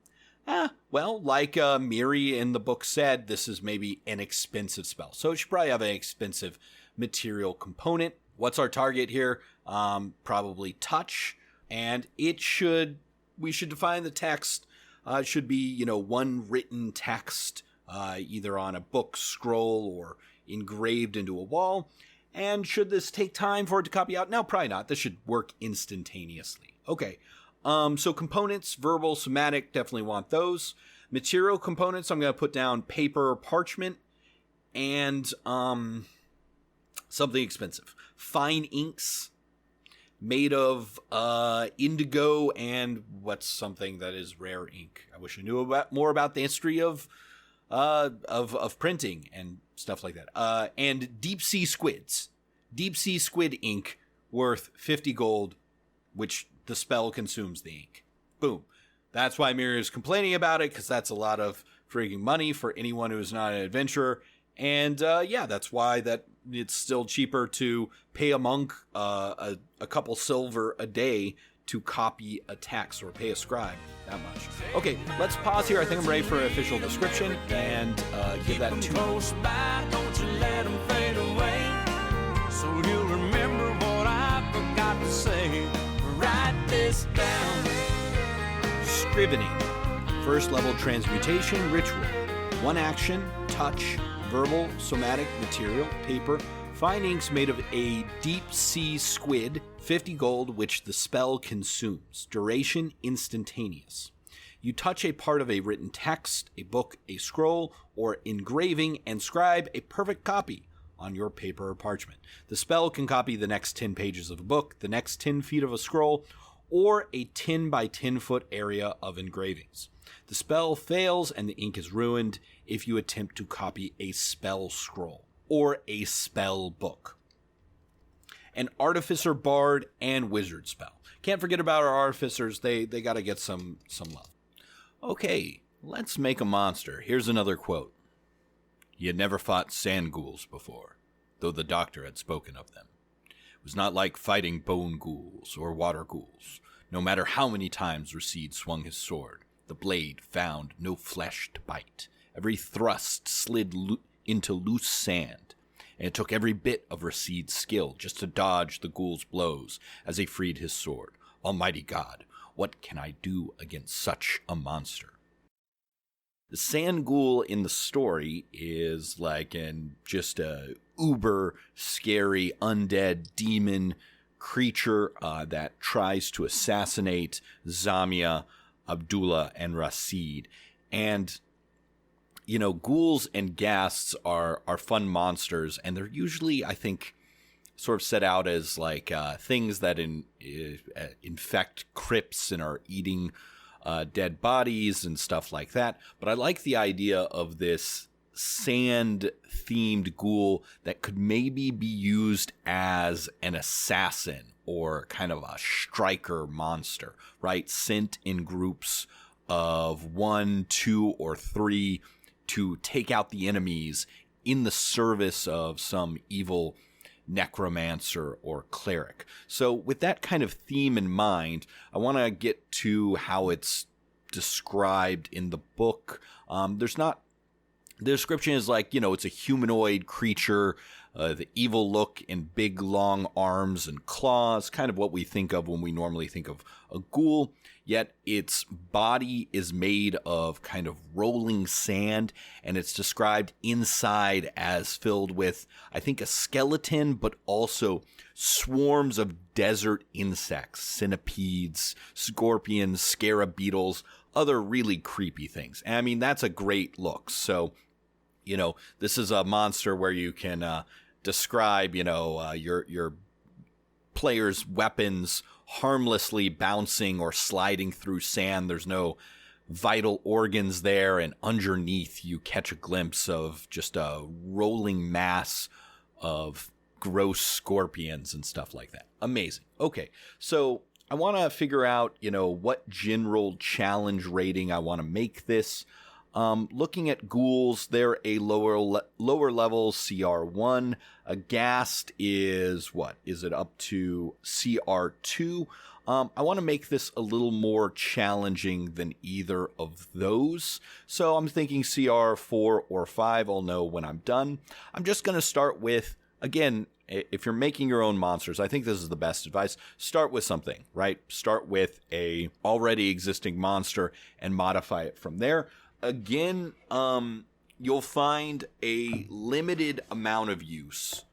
Well, like Miri in the book said, this is maybe an expensive spell. So it should probably have an expensive material component. What's our target here? Probably touch. And we should define the text. It should be, one written text, either on a book, scroll, or engraved into a wall. And should this take time for it to copy out? No, probably not. This should work instantaneously. Okay. So components, verbal, somatic, definitely want those. Material components, I'm going to put down paper, parchment, and something expensive. Fine inks, made of indigo, and what's something that is rare ink. I wish I knew more about the history of printing and stuff like that. And deep sea squids. Deep sea squid ink worth 50 gold, which the spell consumes the ink. Boom. That's why Miri is complaining about it, because that's a lot of freaking money for anyone who is not an adventurer. And that's why that it's still cheaper to pay a monk a couple silver a day to copy a text or pay a scribe that much. Okay, let's pause here. I think I'm ready for an official description and give that to close by, don't you let them fade away. So you'll remember what I forgot to say. Write this down. Scrivening. First level transmutation ritual. One action, touch, verbal, somatic, material, paper. Findings made of a deep sea squid, 50 gold, which the spell consumes. Duration instantaneous. You touch a part of a written text, a book, a scroll, or engraving, and scribe a perfect copy on your paper or parchment. The spell can copy the next 10 pages of a book, the next 10 feet of a scroll, or a 10 by 10 foot area of engravings. The spell fails and the ink is ruined if you attempt to copy a spell scroll or a spell book. An artificer, bard, and wizard spell. Can't forget about our artificers. They got to get some love. Okay, let's make a monster. Here's another quote. He had never fought sand ghouls before, though the doctor had spoken of them. It was not like fighting bone ghouls or water ghouls. No matter how many times Restby swung his sword, the blade found no flesh to bite. Every thrust slid into loose sand, and it took every bit of Restby's skill just to dodge the ghoul's blows as he freed his sword. Almighty God, what can I do against such a monster? The sand ghoul in the story is like just a uber scary undead demon creature that tries to assassinate Zamia, Abdullah, and Restby. And you know, ghouls and ghasts are fun monsters, and they're usually, I think, sort of set out as like things that infect crypts and are eating dead bodies and stuff like that. But I like the idea of this sand-themed ghoul that could maybe be used as an assassin or kind of a striker monster, right? Sent in groups of 1, 2, or 3 to take out the enemies in the service of some evil necromancer or cleric. So with that kind of theme in mind, I want to get to how it's described in the book. The description is like, you know, it's a humanoid creature, the evil look and big long arms and claws, kind of what we think of when we normally think of a ghoul, yet its body is made of kind of rolling sand, and it's described inside as filled with, I think, a skeleton, but also swarms of desert insects, centipedes, scorpions, scarab beetles, other really creepy things. And I mean, that's a great look. So, you know, this is a monster where you can describe, you know, your player's weapons harmlessly bouncing or sliding through sand. There's no vital organs there, and underneath you catch a glimpse of just a rolling mass of gross scorpions and stuff like that. Amazing. Okay, so I want to figure out, you know, what general challenge rating I want to make this. Looking at ghouls, they're a lower level CR1. A ghast is, what? Is it up to CR2? I want to make this a little more challenging than either of those. So I'm thinking CR4 or 5. I'll know when I'm done. I'm just going to start with, again, if you're making your own monsters, I think this is the best advice. Start with something, right? Start with a already existing monster and modify it from there. Again, you'll find a limited amount of use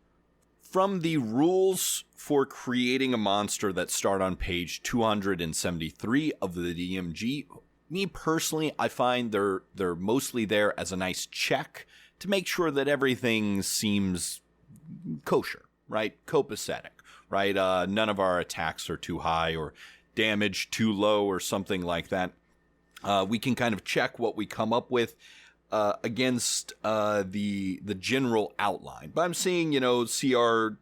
from the rules for creating a monster that start on page 273 of the DMG. Me personally, I find they're mostly there as a nice check to make sure that everything seems kosher, right? Copacetic, right? None of our attacks are too high or damage too low or something like that. We can kind of check what we come up with against the general outline. But I'm seeing, you know, CR5,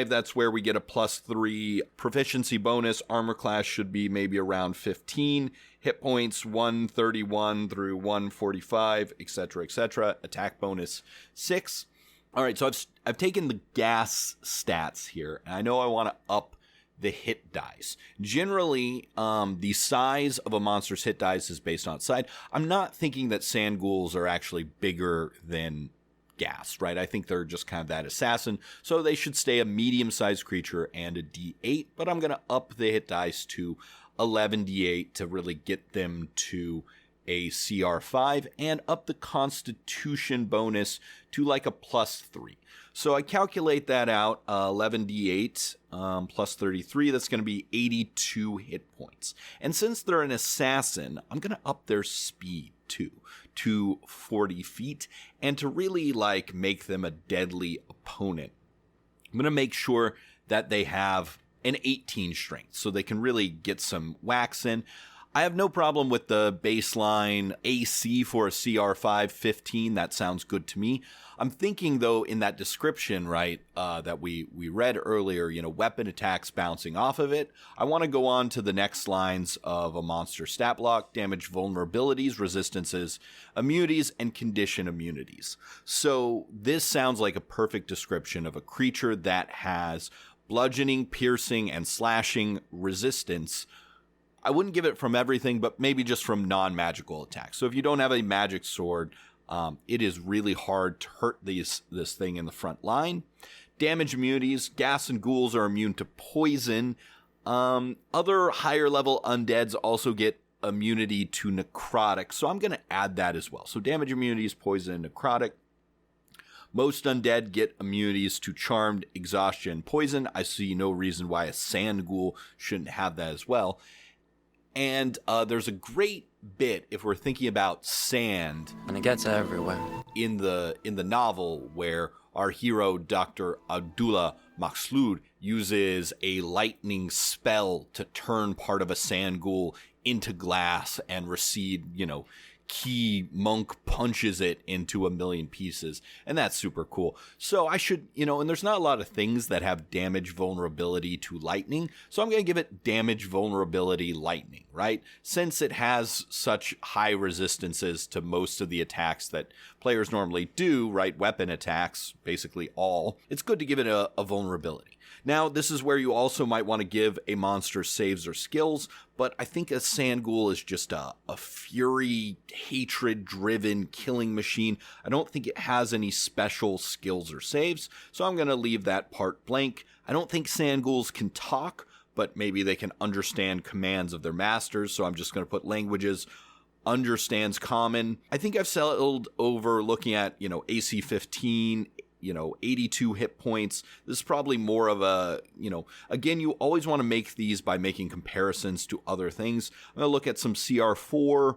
that's where we get a +3 proficiency bonus. Armor class should be maybe around 15. Hit points 131 through 145, etc., etc. Attack bonus 6. All right, so I've taken the gas stats here, and I know I want to up the hit dice. Generally, the size of a monster's hit dice is based on its size. I'm not thinking that sand ghouls are actually bigger than gas, right? I think they're just kind of that assassin, so they should stay a medium-sized creature and a D8, but I'm going to up the hit dice to 11d8 to really get them to a CR5 and up the Constitution bonus to like a +3. So I calculate that out, 11d8 plus 33, that's going to be 82 hit points. And since they're an assassin, I'm going to up their speed too to 40 feet, and to really like make them a deadly opponent, I'm going to make sure that they have an 18 strength so they can really get some whacks in. I have no problem with the baseline AC for a CR5 15. That sounds good to me. I'm thinking, though, in that description, right, that we read earlier, weapon attacks bouncing off of it. I want to go on to the next lines of a monster stat block: damage, vulnerabilities, resistances, immunities, and condition immunities. So this sounds like a perfect description of a creature that has bludgeoning, piercing, and slashing resistance. I wouldn't give it from everything, but maybe just from non-magical attacks. So if you don't have a magic sword, it is really hard to hurt this thing in the front line. Damage immunities: gas and ghouls are immune to poison. Other higher level undeads also get immunity to necrotic, so I'm going to add that as well. So damage immunities, poison, necrotic. Most undead get immunities to charmed, exhaustion, poison. I see no reason why a sand ghoul shouldn't have that as well. And there's a great bit, if we're thinking about sand, and it gets everywhere, in the novel, where our hero, Dr. Abdullah Maksud, uses a lightning spell to turn part of a sand ghoul into glass and recede, key monk punches it into a million pieces, and that's super cool. So I should, and there's not a lot of things that have damage vulnerability to lightning, so I'm going to give it damage vulnerability lightning, right? Since it has such high resistances to most of the attacks that players normally do, right? Weapon attacks, basically all. It's good to give it a vulnerability. Now, this is where you also might want to give a monster saves or skills, but I think a sand ghoul is just a fury, hatred-driven killing machine. I don't think it has any special skills or saves, so I'm going to leave that part blank. I don't think sand ghouls can talk, but maybe they can understand commands of their masters, so I'm just going to put languages. Understands common. I think I've settled over looking at, AC 15, 82 hit points. This is probably more of a, again, you always want to make these by making comparisons to other things. I'm going to look at some CR4.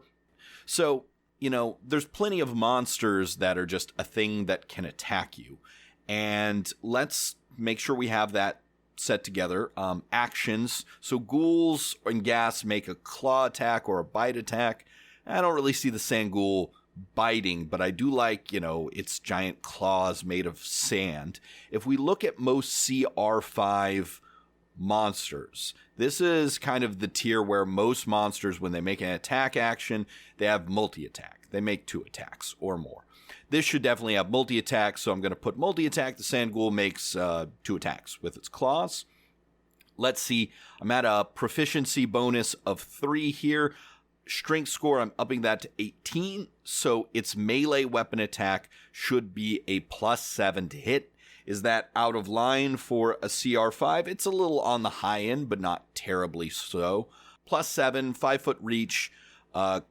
So, there's plenty of monsters that are just a thing that can attack you. And let's make sure we have that set together. Actions. So ghouls and gas make a claw attack or a bite attack. I don't really see the sand ghoul biting, but I do like, its giant claws made of sand. If we look at most CR5 monsters, this is kind of the tier where most monsters, when they make an attack action, they have multi-attack. They make 2 attacks or more. This should definitely have multi-attack, so I'm going to put multi-attack. The sand ghoul makes 2 attacks with its claws. Let's see. I'm at a proficiency bonus of 3 here. Strength score, I'm upping that to 18, so its melee weapon attack should be a +7 to hit. Is that out of line for a CR5? It's a little on the high end, but not terribly so. +7, 5-foot reach.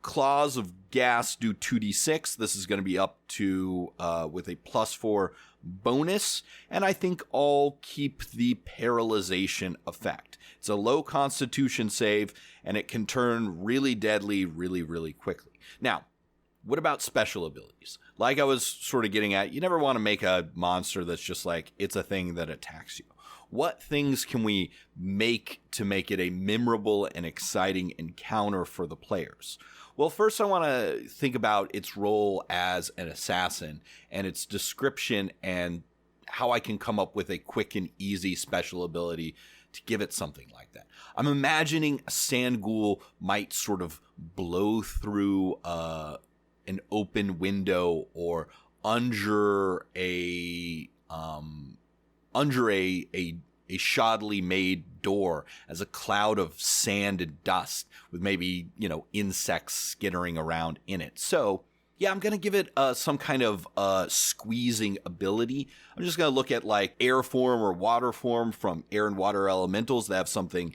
Claws of gas do 2d6. This is going to be up to with a +4 bonus, and I think I'll keep the paralyzation effect. It's a low constitution save, and it can turn really deadly really, really quickly. Now, what about special abilities? Like I was sort of getting at, you never want to make a monster that's just like, it's a thing that attacks you. What things can we make to make it a memorable and exciting encounter for the players? Well, first I want to think about its role as an assassin and its description and how I can come up with a quick and easy special ability to give it something like that. I'm imagining a sand ghoul might sort of blow through an open window or under a a shoddily made door as a cloud of sand and dust with maybe, insects skittering around in it. So, yeah, I'm going to give it some kind of squeezing ability. I'm just going to look at like air form or water form from air and water elementals that have something,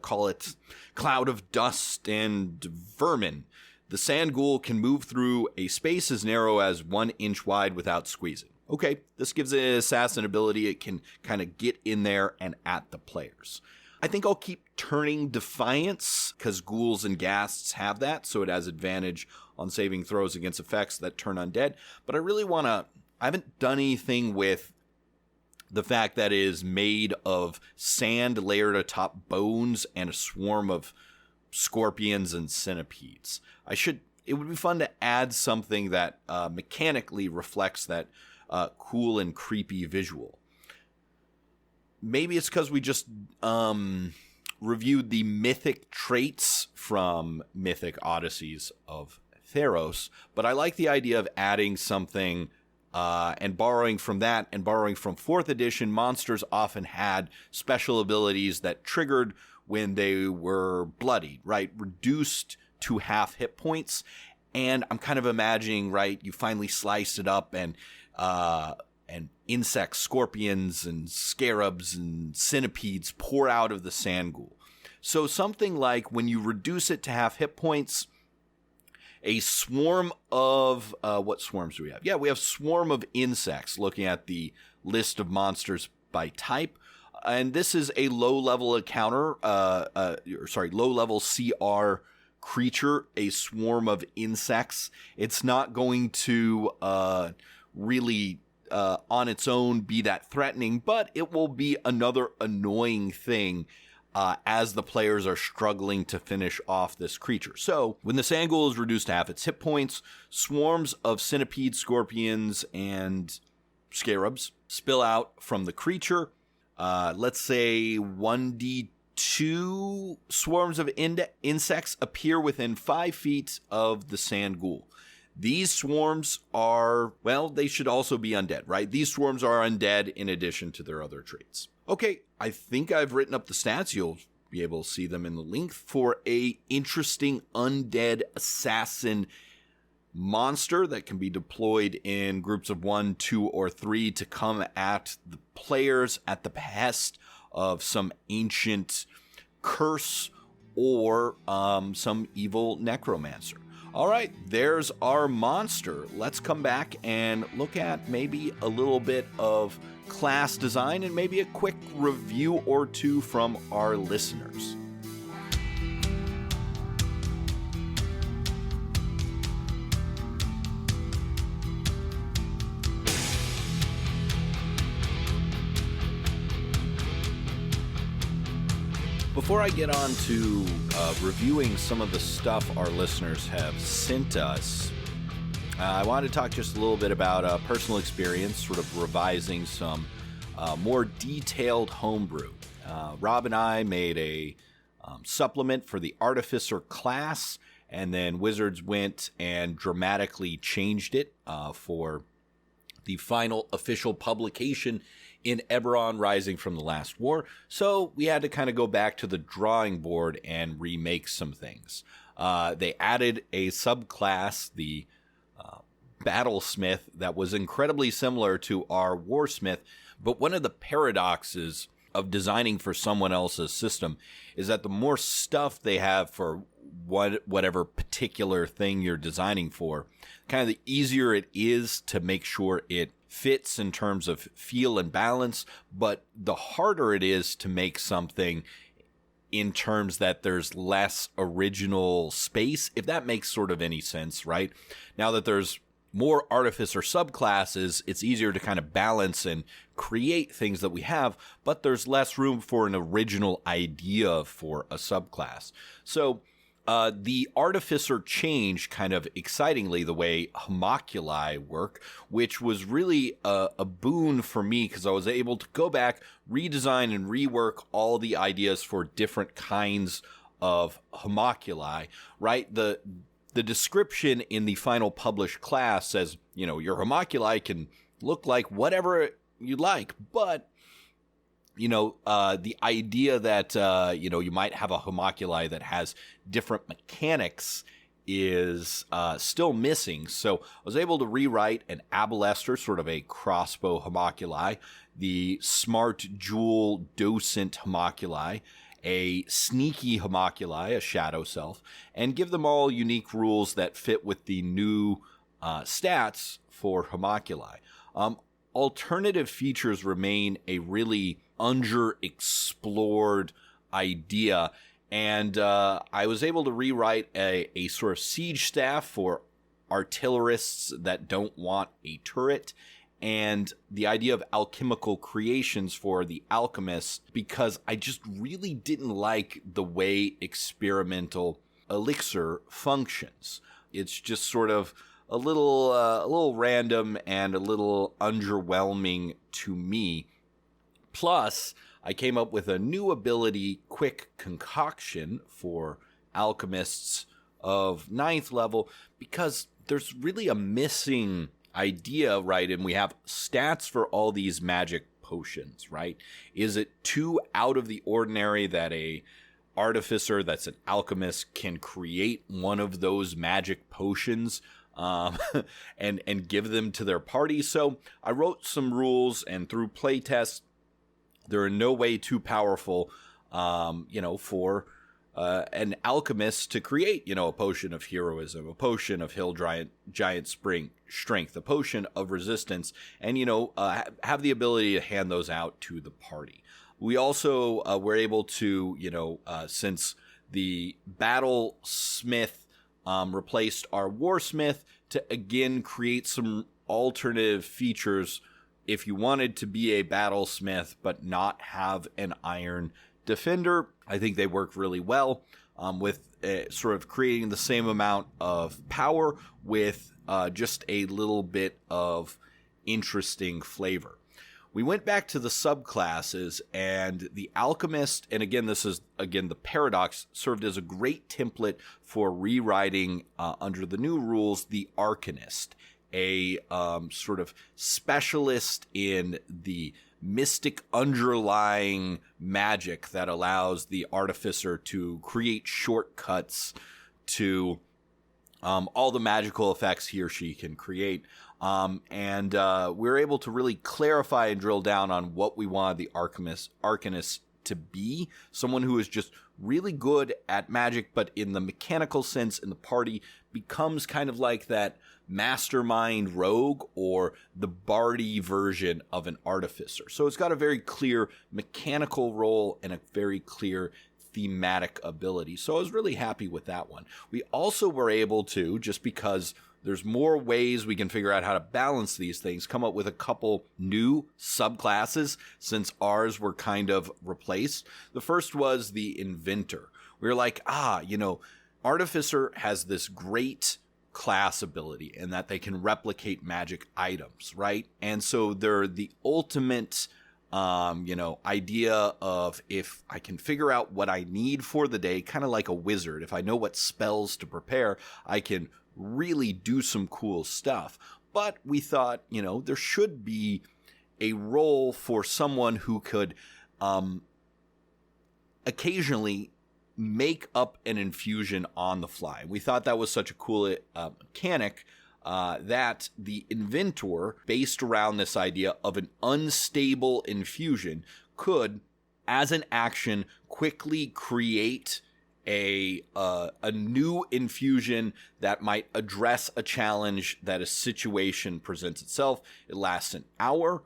call it cloud of dust and vermin. The sand ghoul can move through a space as narrow as 1 inch wide without squeezing. Okay, this gives it an assassin ability. It can kind of get in there and at the players. I think I'll keep turning Defiance because ghouls and ghasts have that, so it has advantage on saving throws against effects that turn undead. But I really want to... I haven't done anything with the fact that it is made of sand layered atop bones and a swarm of scorpions and centipedes. It would be fun to add something that mechanically reflects that cool and creepy visual. Maybe it's because we just reviewed the mythic traits from Mythic Odysseys of Theros, but I like the idea of adding something and borrowing from that and borrowing from 4th edition. Monsters often had special abilities that triggered when they were bloodied, right? Reduced to half hit points. And I'm kind of imagining, right, you finally sliced it up and insects, scorpions, and scarabs and centipedes pour out of the sand ghoul. So something like when you reduce it to half hit points, a swarm of, what swarms do we have? Yeah, we have swarm of insects, looking at the list of monsters by type. And this is a low-level encounter, low-level CR creature, a swarm of insects. It's not going to really on its own be that threatening, but it will be another annoying thing as the players are struggling to finish off this creature. So when the sand ghoul is reduced to half its hit points, swarms of centipedes, scorpions, and scarabs spill out from the creature. Let's say 1d2 swarms of insects appear within 5 feet of the sand ghoul. These swarms are, well, they should also be undead, right? These swarms are undead in addition to their other traits. Okay, I think I've written up the stats. You'll be able to see them in the link for a interesting undead assassin monster that can be deployed in groups of 1, 2, or 3 to come at the players at the behest of some ancient curse or some evil necromancer. All right, there's our monster. Let's come back and look at maybe a little bit of class design and maybe a quick review or two from our listeners. Before I get on to reviewing some of the stuff our listeners have sent us, I wanted to talk just a little bit about personal experience, sort of revising some more detailed homebrew. Rob and I made a supplement for the Artificer class, and then Wizards went and dramatically changed it for the final official publication in Eberron Rising from the Last War. So we had to kind of go back to the drawing board and remake some things. They added a subclass, the Battlesmith, that was incredibly similar to our Warsmith, but one of the paradoxes of designing for someone else's system is that the more stuff they have for whatever particular thing you're designing for, kind of the easier it is to make sure it fits in terms of feel and balance, but the harder it is to make something in terms that there's less original space, if that makes sort of any sense, right? Now that there's more Artificer subclasses, it's easier to kind of balance and create things that we have, but there's less room for an original idea for a subclass. So the Artificer changed kind of excitingly the way homoculi work, which was really a boon for me because I was able to go back, redesign, and rework all the ideas for different kinds of homoculi, right? The description in the final published class says, your homoculi can look like whatever you like, but the idea that, you might have a homunculi that has different mechanics is still missing. So I was able to rewrite an abalester, sort of a crossbow homunculi, the smart jewel docent homunculi, a sneaky homunculi, a shadow self, and give them all unique rules that fit with the new stats for homunculi. Alternative features remain a really underexplored idea, and I was able to rewrite a sort of siege staff for artillerists that don't want a turret, and the idea of alchemical creations for the alchemists, because I just really didn't like the way experimental elixir functions. It's just sort of a little random and a little underwhelming to me. Plus, I came up with a new ability, Quick Concoction, for alchemists of 9th level, because there's really a missing idea, right? And we have stats for all these magic potions, right? Is it too out of the ordinary that a artificer that's an alchemist can create one of those magic potions and give them to their party? So I wrote some rules, and through playtests, they're in no way too powerful, for an alchemist to create, a potion of heroism, a potion of hill giant strength, a potion of resistance, and, have the ability to hand those out to the party. We also were able to, since the battlesmith replaced our warsmith, to again create some alternative features if you wanted to be a battlesmith but not have an iron defender. I think they work really well with sort of creating the same amount of power with just a little bit of interesting flavor. We went back to the subclasses, and the alchemist, and again, this is, the paradox, served as a great template for rewriting, under the new rules, the arcanist, a sort of specialist in the mystic underlying magic that allows the artificer to create shortcuts to all the magical effects he or she can create. And we're able to really clarify and drill down on what we wanted the arcanist to be. Someone who is just really good at magic, but in the mechanical sense in the party becomes kind of like that mastermind rogue or the bardy version of an artificer. So it's got a very clear mechanical role and a very clear thematic ability. So I was really happy with that one. We also were able to, just because there's more ways we can figure out how to balance these things, come up with a couple new subclasses since ours were kind of replaced. The first was the inventor. We were like, Artificer has this great class ability in that they can replicate magic items, right? And so they're the ultimate idea of, if I can figure out what I need for the day, kind of like a wizard. If I know what spells to prepare, I can really do some cool stuff. But we thought, there should be a role for someone who could occasionally make up an infusion on the fly. We thought that was such a cool mechanic that the inventor, based around this idea of an unstable infusion, could, as an action, quickly create a new infusion that might address a challenge that a situation presents itself. It lasts an hour.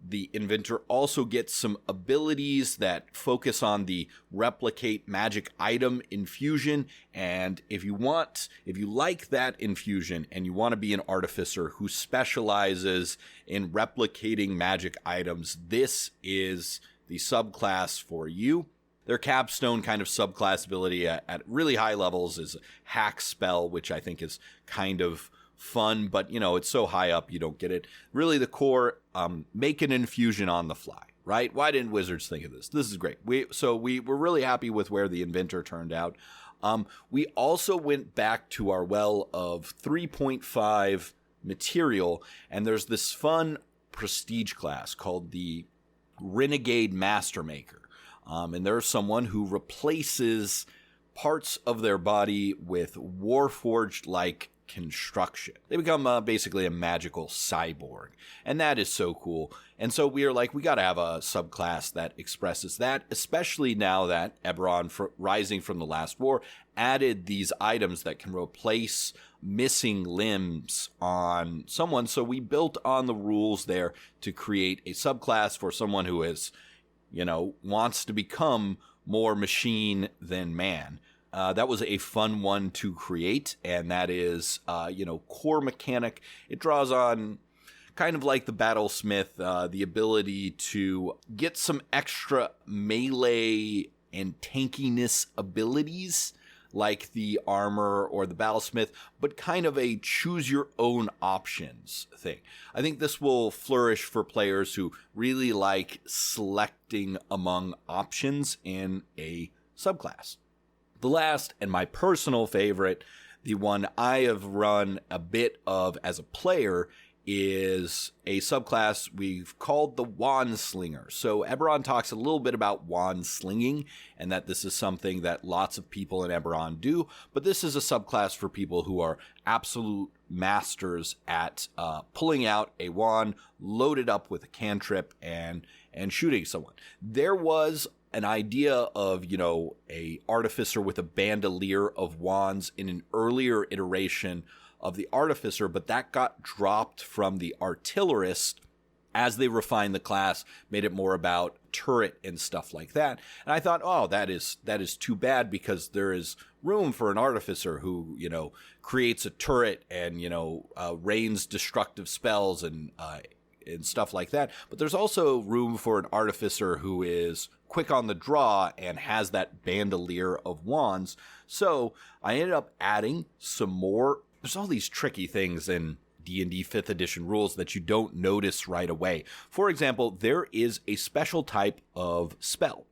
The inventor also gets some abilities that focus on the replicate magic item infusion. And if you like that infusion and you want to be an artificer who specializes in replicating magic items, this is the subclass for you. Their capstone kind of subclass ability at really high levels is hack spell, which I think is kind of fun, but it's so high up you don't get it. Really the core, make an infusion on the fly, right? Why didn't wizards think of this? This is great. We were really happy with where the inventor turned out. We also went back to our well of 3.5 material, and there's this fun prestige class called the Renegade Master Maker. And there's someone who replaces parts of their body with Warforged-like construction. They become basically a magical cyborg. And that is so cool. And so we are like, we got to have a subclass that expresses that, especially now that Eberron, rising from the last war, added these items that can replace missing limbs on someone. So we built on the rules there to create a subclass for someone who is, wants to become more machine than man. That was a fun one to create, and that is, core mechanic. It draws on kind of like the Battlesmith, the ability to get some extra melee and tankiness abilities like the armor or the Battlesmith, but kind of a choose your own options thing. I think this will flourish for players who really like selecting among options in a subclass. The last, and my personal favorite, the one I have run a bit of as a player, is a subclass we've called the Wand Slinger. So Eberron talks a little bit about wand slinging, and that this is something that lots of people in Eberron do, but this is a subclass for people who are absolute masters at pulling out a wand, loaded up with a cantrip, and shooting someone. There was an idea of, a artificer with a bandolier of wands in an earlier iteration of the Artificer, but that got dropped from the Artillerist as they refined the class, made it more about turret and stuff like that. And I thought, oh, that is too bad, because there is room for an Artificer who, creates a turret and, rains destructive spells and stuff like that. But there's also room for an Artificer who is quick on the draw and has that bandolier of wands. So I ended up adding some more. There's all these tricky things in D&D 5th edition rules that you don't notice right away. For example, there is a special type of spell.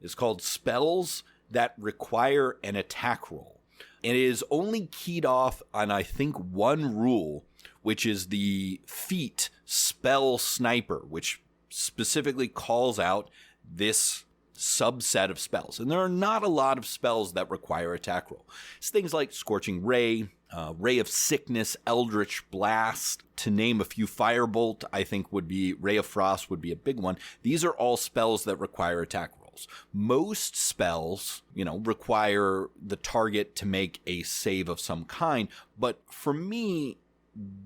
It's called spells that require an attack roll. And it is only keyed off on, I think, one rule, which is the feat spell sniper, which specifically calls out this subset of spells. And there are not a lot of spells that require attack roll. It's things like Scorching Ray, Ray of Sickness, Eldritch Blast, to name a few. Firebolt, I think, would be, Ray of Frost would be a big one. These are all spells that require attack rolls. Most spells, require the target to make a save of some kind. But for me,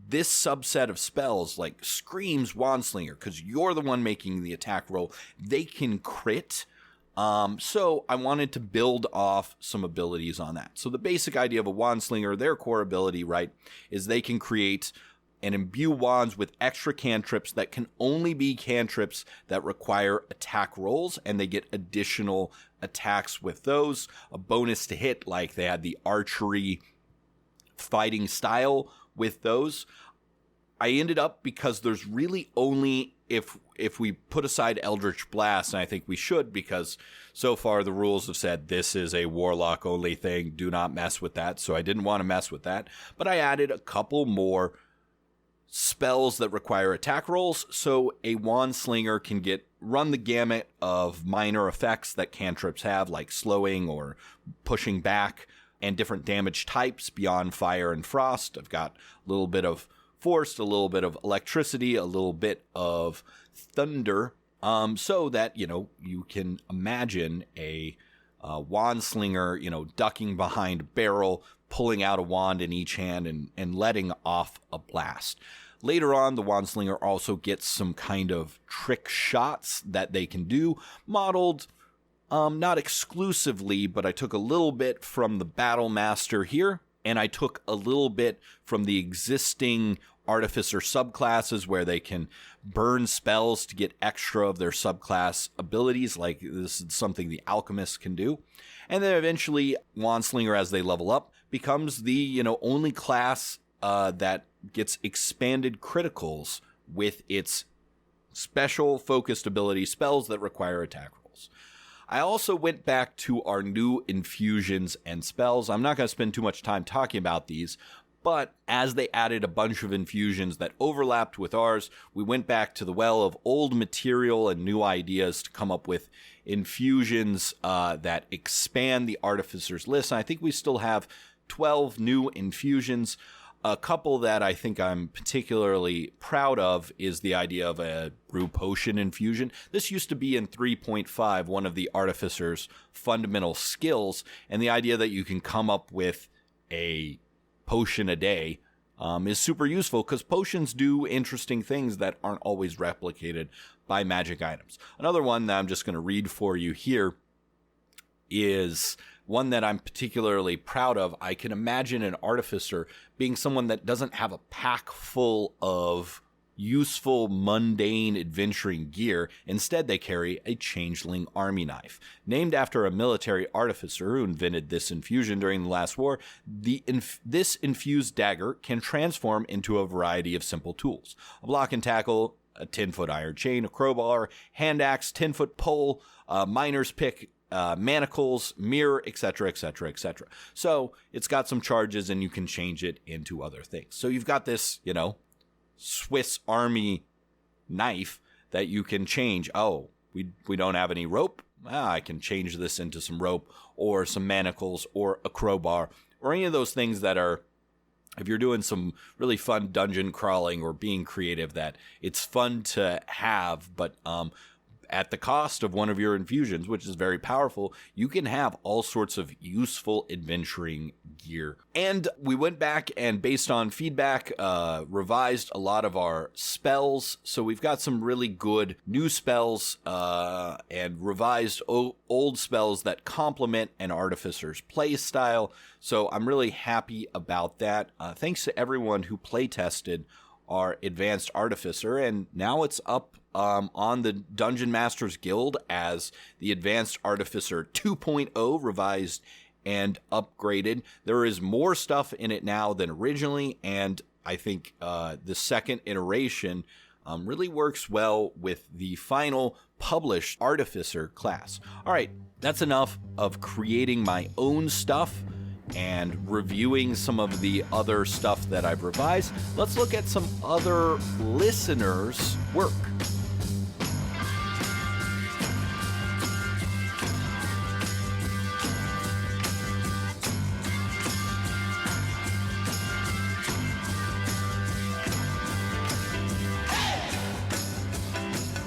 this subset of spells like screams Wandslinger, because you're the one making the attack roll. They can crit. So I wanted to build off some abilities on that. So the basic idea of a Wandslinger, their core ability, right, is they can create and imbue wands with extra cantrips that can only be cantrips that require attack rolls, and they get additional attacks with those. A bonus to hit, like they had the archery fighting style with those. I ended up, because there's really only, if we put aside Eldritch Blast, and I think we should, because so far the rules have said this is a Warlock only thing, do not mess with that, so I didn't want to mess with that. But I added a couple more spells that require attack rolls, so a Wand Slinger can run the gamut of minor effects that cantrips have, like slowing or pushing back, and different damage types beyond fire and frost. I've got a little bit of force, a little bit of electricity, a little bit of thunder, so that, you can imagine a wand slinger, ducking behind a barrel, pulling out a wand in each hand and letting off a blast. Later on, the wand slinger also gets some kind of trick shots that they can do, modeled not exclusively, but I took a little bit from the Battle Master here, and I took a little bit from the existing Artificer subclasses where they can burn spells to get extra of their subclass abilities, like this is something the Alchemist can do. And then eventually, Wandslinger, as they level up, becomes the only class that gets expanded criticals with its special focused ability spells that require attack rolls. I also went back to our new infusions and spells. I'm not going to spend too much time talking about these, But as they added a bunch of infusions that overlapped with ours, we went back to the well of old material and new ideas to come up with infusions that expand the Artificer's list. And I think we still have 12 new infusions. A couple that I think I'm particularly proud of is the idea of a brew potion infusion. This used to be in 3.5, one of the Artificer's fundamental skills, and the idea that you can come up with a potion a day is super useful because potions do interesting things that aren't always replicated by magic items. Another one that I'm just going to read for you here is one that I'm particularly proud of. I can imagine an artificer being someone that doesn't have a pack full of useful, mundane adventuring gear. Instead, they carry a changeling army knife. Named after a military artificer who invented this infusion during the last war, this infused dagger can transform into a variety of simple tools. A block and tackle, a 10-foot iron chain, a crowbar, hand axe, 10-foot pole, miner's pick, manacles, mirror, etc., etc., etc. So it's got some charges and you can change it into other things. So you've got this, Swiss Army knife that you can change. Oh, we don't have any rope. I can change this into some rope or some manacles or a crowbar or any of those things that are, if you're doing some really fun dungeon crawling or being creative, that it's fun to have, but at the cost of one of your infusions, which is very powerful, you can have all sorts of useful adventuring gear. And we went back and, based on feedback, revised a lot of our spells. So we've got some really good new spells and revised old spells that complement an artificer's play style. So I'm really happy about that. Thanks to everyone who play tested our Advanced Artificer, and now it's up on the Dungeon Masters Guild as the Advanced Artificer 2.0, revised and upgraded. There is more stuff in it now than originally, and I think the second iteration really works well with the final published Artificer class. All right, that's enough of creating my own stuff and reviewing some of the other stuff that I've revised. Let's look at some other listeners' work.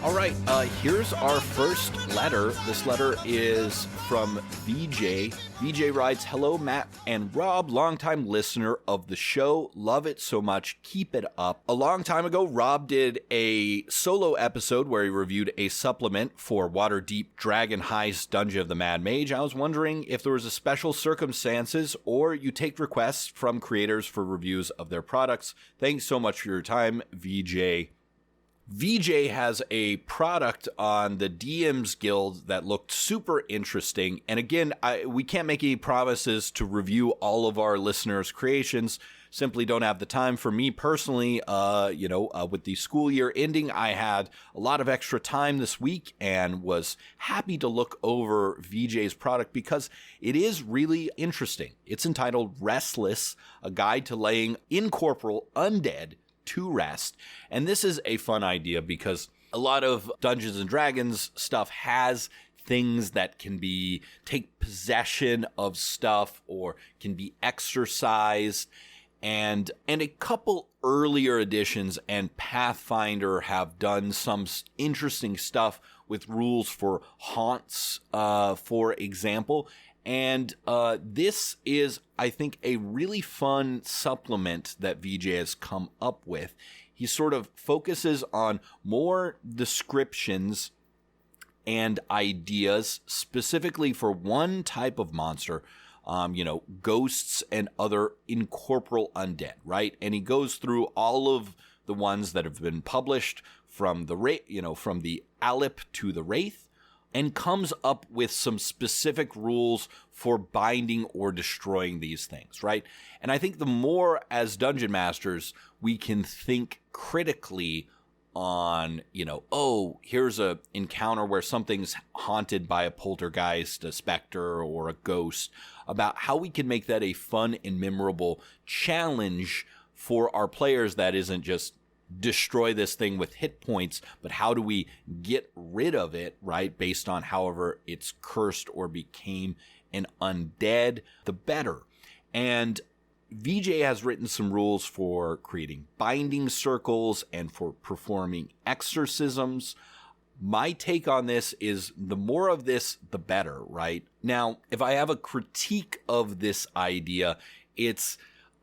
All right, here's our first letter. This letter is from VJ. VJ writes, "Hello, Matt and Rob, longtime listener of the show. Love it so much. Keep it up. A long time ago, Rob did a solo episode where he reviewed a supplement for Waterdeep Dragon Heist Dungeon of the Mad Mage. I was wondering if there was a special circumstances or you take requests from creators for reviews of their products. Thanks so much for your time, VJ." VJ has a product on the DM's Guild that looked super interesting. And again, we can't make any promises to review all of our listeners' creations. Simply don't have the time. For me personally, with the school year ending, I had a lot of extra time this week and was happy to look over VJ's product because it is really interesting. It's entitled Restless, a guide to laying incorporeal undead to rest. And this is a fun idea because a lot of Dungeons and Dragons stuff has things that can take possession of stuff or can be exercised. And a couple earlier editions and Pathfinder have done some interesting stuff with rules for haunts, for example. And this is, I think, a really fun supplement that VJ has come up with. He sort of focuses on more descriptions and ideas specifically for one type of monster, ghosts and other incorporeal undead, right? And he goes through all of the ones that have been published from from the Alip to the Wraith, and comes up with some specific rules for binding or destroying these things, right? And I think the more, as Dungeon Masters, we can think critically on, oh, here's a encounter where something's haunted by a poltergeist, a specter, or a ghost, about how we can make that a fun and memorable challenge for our players that isn't just destroy this thing with hit points, but how do we get rid of it, right, based on however it's cursed or became an undead, the better. And VJ has written some rules for creating binding circles and for performing exorcisms. My take on this is the more of this, the better, right? Now, if I have a critique of this idea,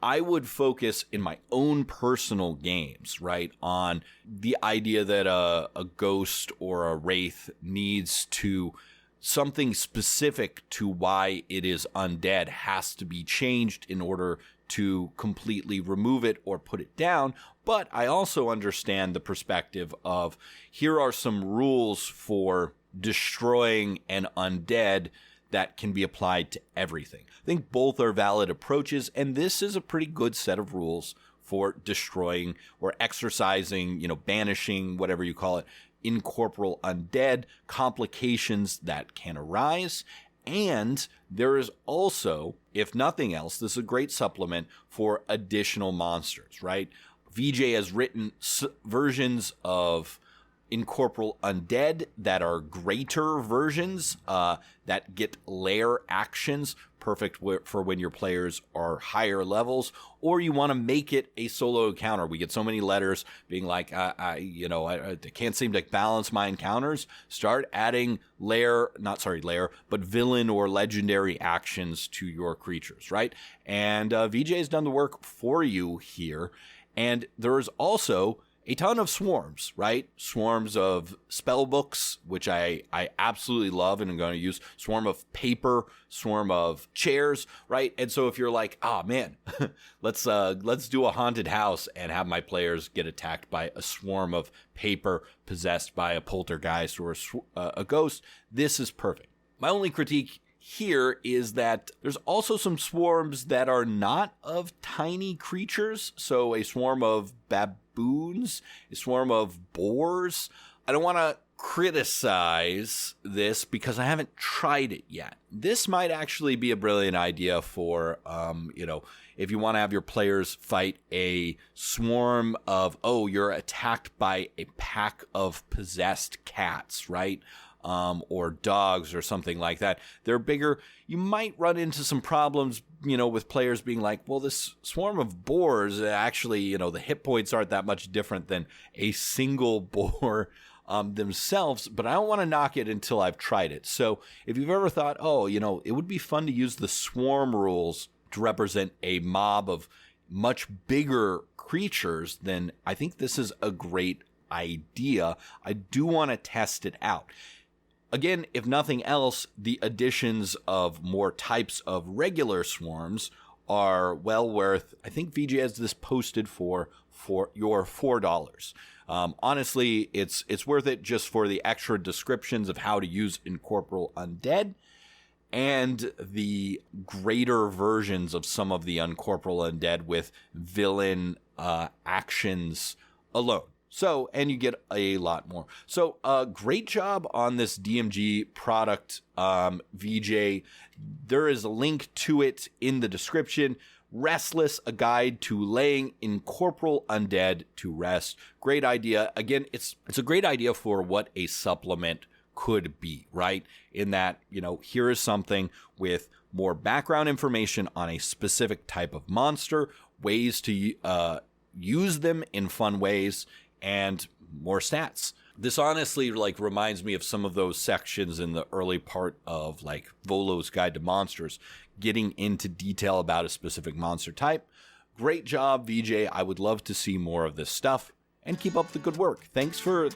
I would focus in my own personal games, right, on the idea that a ghost or a wraith needs to something specific to why it is undead has to be changed in order to completely remove it or put it down. But I also understand the perspective of here are some rules for destroying an undead that can be applied to everything. I think both are valid approaches, and this is a pretty good set of rules for destroying or exorcising, banishing, whatever you call it, incorporeal undead, complications that can arise. And there is also, if nothing else, this is a great supplement for additional monsters, right? VJ has written versions of incorporeal undead that are greater versions that get lair actions, perfect for when your players are higher levels, or you want to make it a solo encounter. We get so many letters being like, I can't seem to balance my encounters. Start adding but villain or legendary actions to your creatures, right? And VJ has done the work for you here. And there is also a ton of swarms, right? Swarms of spell books, which I absolutely love and I'm going to use. Swarm of paper, swarm of chairs, right? And so if you're like, oh man, let's do a haunted house and have my players get attacked by a swarm of paper possessed by a poltergeist or a ghost, this is perfect. My only critique here is that there's also some swarms that are not of tiny creatures. So a swarm of baboons, a swarm of boars. I don't want to criticize this because I haven't tried it yet. This might actually be a brilliant idea for, if you want to have your players fight a swarm of, you're attacked by a pack of possessed cats, right? Or dogs or something like that. They're bigger. You might run into some problems, with players being like, well, this swarm of boars, actually, the hit points aren't that much different than a single boar themselves, but I don't want to knock it until I've tried it. So if you've ever thought, it would be fun to use the swarm rules to represent a mob of much bigger creatures, then I think this is a great idea. I do want to test it out. Again, if nothing else, the additions of more types of regular swarms are well worth. I think VJ has this posted for your $4. Honestly, it's worth it just for the extra descriptions of how to use incorporeal undead and the greater versions of some of the incorporeal undead with villain actions alone. So, and you get a lot more. So, great job on this DMG product, VJ. There is a link to it in the description. Restless, a guide to laying incorporeal undead to rest. Great idea. Again, it's a great idea for what a supplement could be, right? In that, here is something with more background information on a specific type of monster, ways to use them in fun ways, and more stats. This honestly reminds me of some of those sections in the early part of Volo's Guide to Monsters, getting into detail about a specific monster type. Great job, VJ. I would love to see more of this stuff, and keep up the good work. Thanks for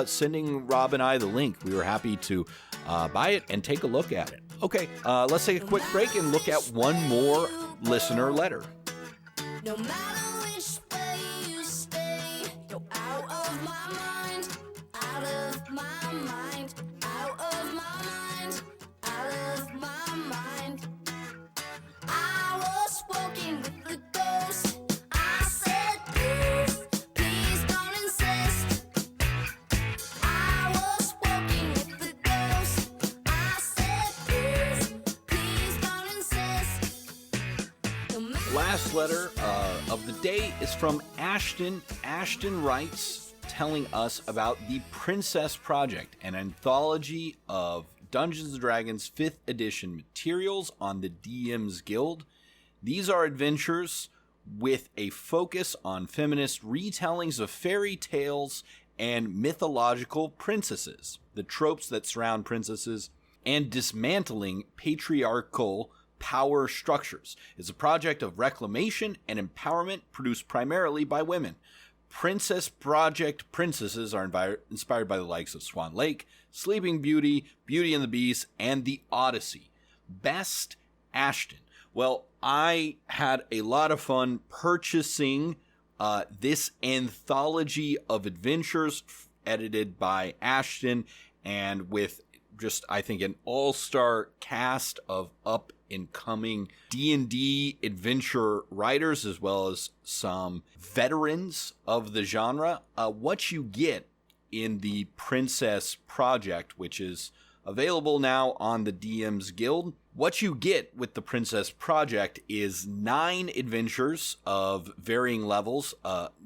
sending Rob and I the link. We were happy to buy it and take a look at it. Okay, let's take a quick break and look at one more listener letter. No matter which way you stay, you're out of my mind, out of my mind, out of my mind, out of my mind. I was walking with the ghost. I said, please don't insist. Last letter of the day is from Ashton. Ashton writes, telling us about the Princess Project, an anthology of Dungeons & Dragons 5th edition materials on the DM's Guild. These are adventures with a focus on feminist retellings of fairy tales and mythological princesses, the tropes that surround princesses, and dismantling patriarchal power structures. It's a project of reclamation and empowerment produced primarily by women. Princess Project princesses are inspired by the likes of Swan Lake, Sleeping Beauty, Beauty and the Beast, and The Odyssey. Best, Ashton. Well, I had a lot of fun purchasing this anthology of adventures edited by Ashton, and with just, I think, an all-star cast of up-and-coming D&D adventure writers, as well as some veterans of the genre. What you get in the Princess Project, which is available now on the DM's Guild, what you get with the Princess Project is 9 adventures of varying levels,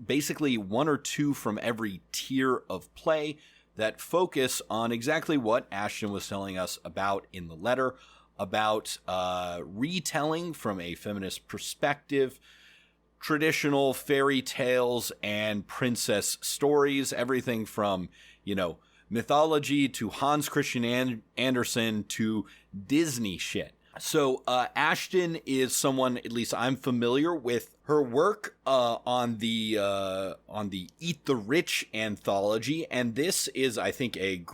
basically 1 or 2 from every tier of play, that focus on exactly what Ashton was telling us about in the letter, about retelling from a feminist perspective, traditional fairy tales and princess stories, everything from, mythology to Hans Christian Andersen to Disney shit. So Ashton is someone, at least I'm familiar with her work on the Eat the Rich anthology, and this is, I think, an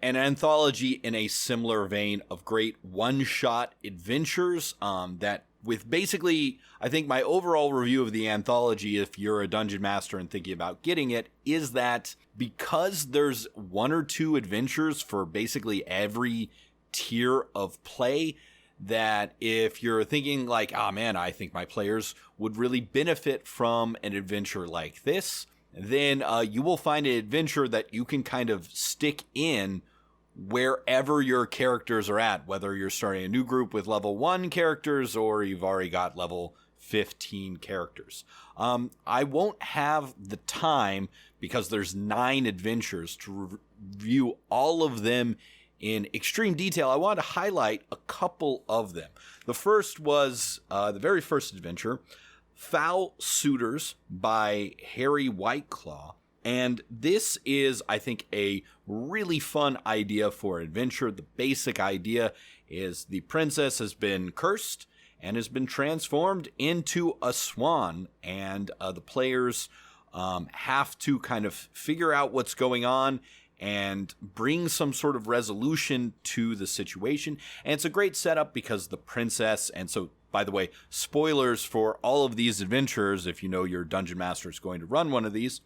anthology in a similar vein of great one-shot adventures that with basically, I think my overall review of the anthology, if you're a dungeon master and thinking about getting it, is that because there's 1 or 2 adventures for basically every tier of play, that if you're thinking like, oh man, I think my players would really benefit from an adventure like this, then you will find an adventure that you can kind of stick in wherever your characters are at, whether you're starting a new group with level 1 characters or you've already got level 15 characters. I won't have the time, because there's 9 adventures, to review all of them in extreme detail. I wanted to highlight a couple of them. The first was the very first adventure, Foul Suitors by Harry Whitelaw. And this is, I think, a really fun idea for adventure. The basic idea is the princess has been cursed and has been transformed into a swan, and the players have to kind of figure out what's going on and bring some sort of resolution to the situation. And it's a great setup because the princess, and so, by the way, spoilers for all of these adventures, if you know your dungeon master is going to run one of these,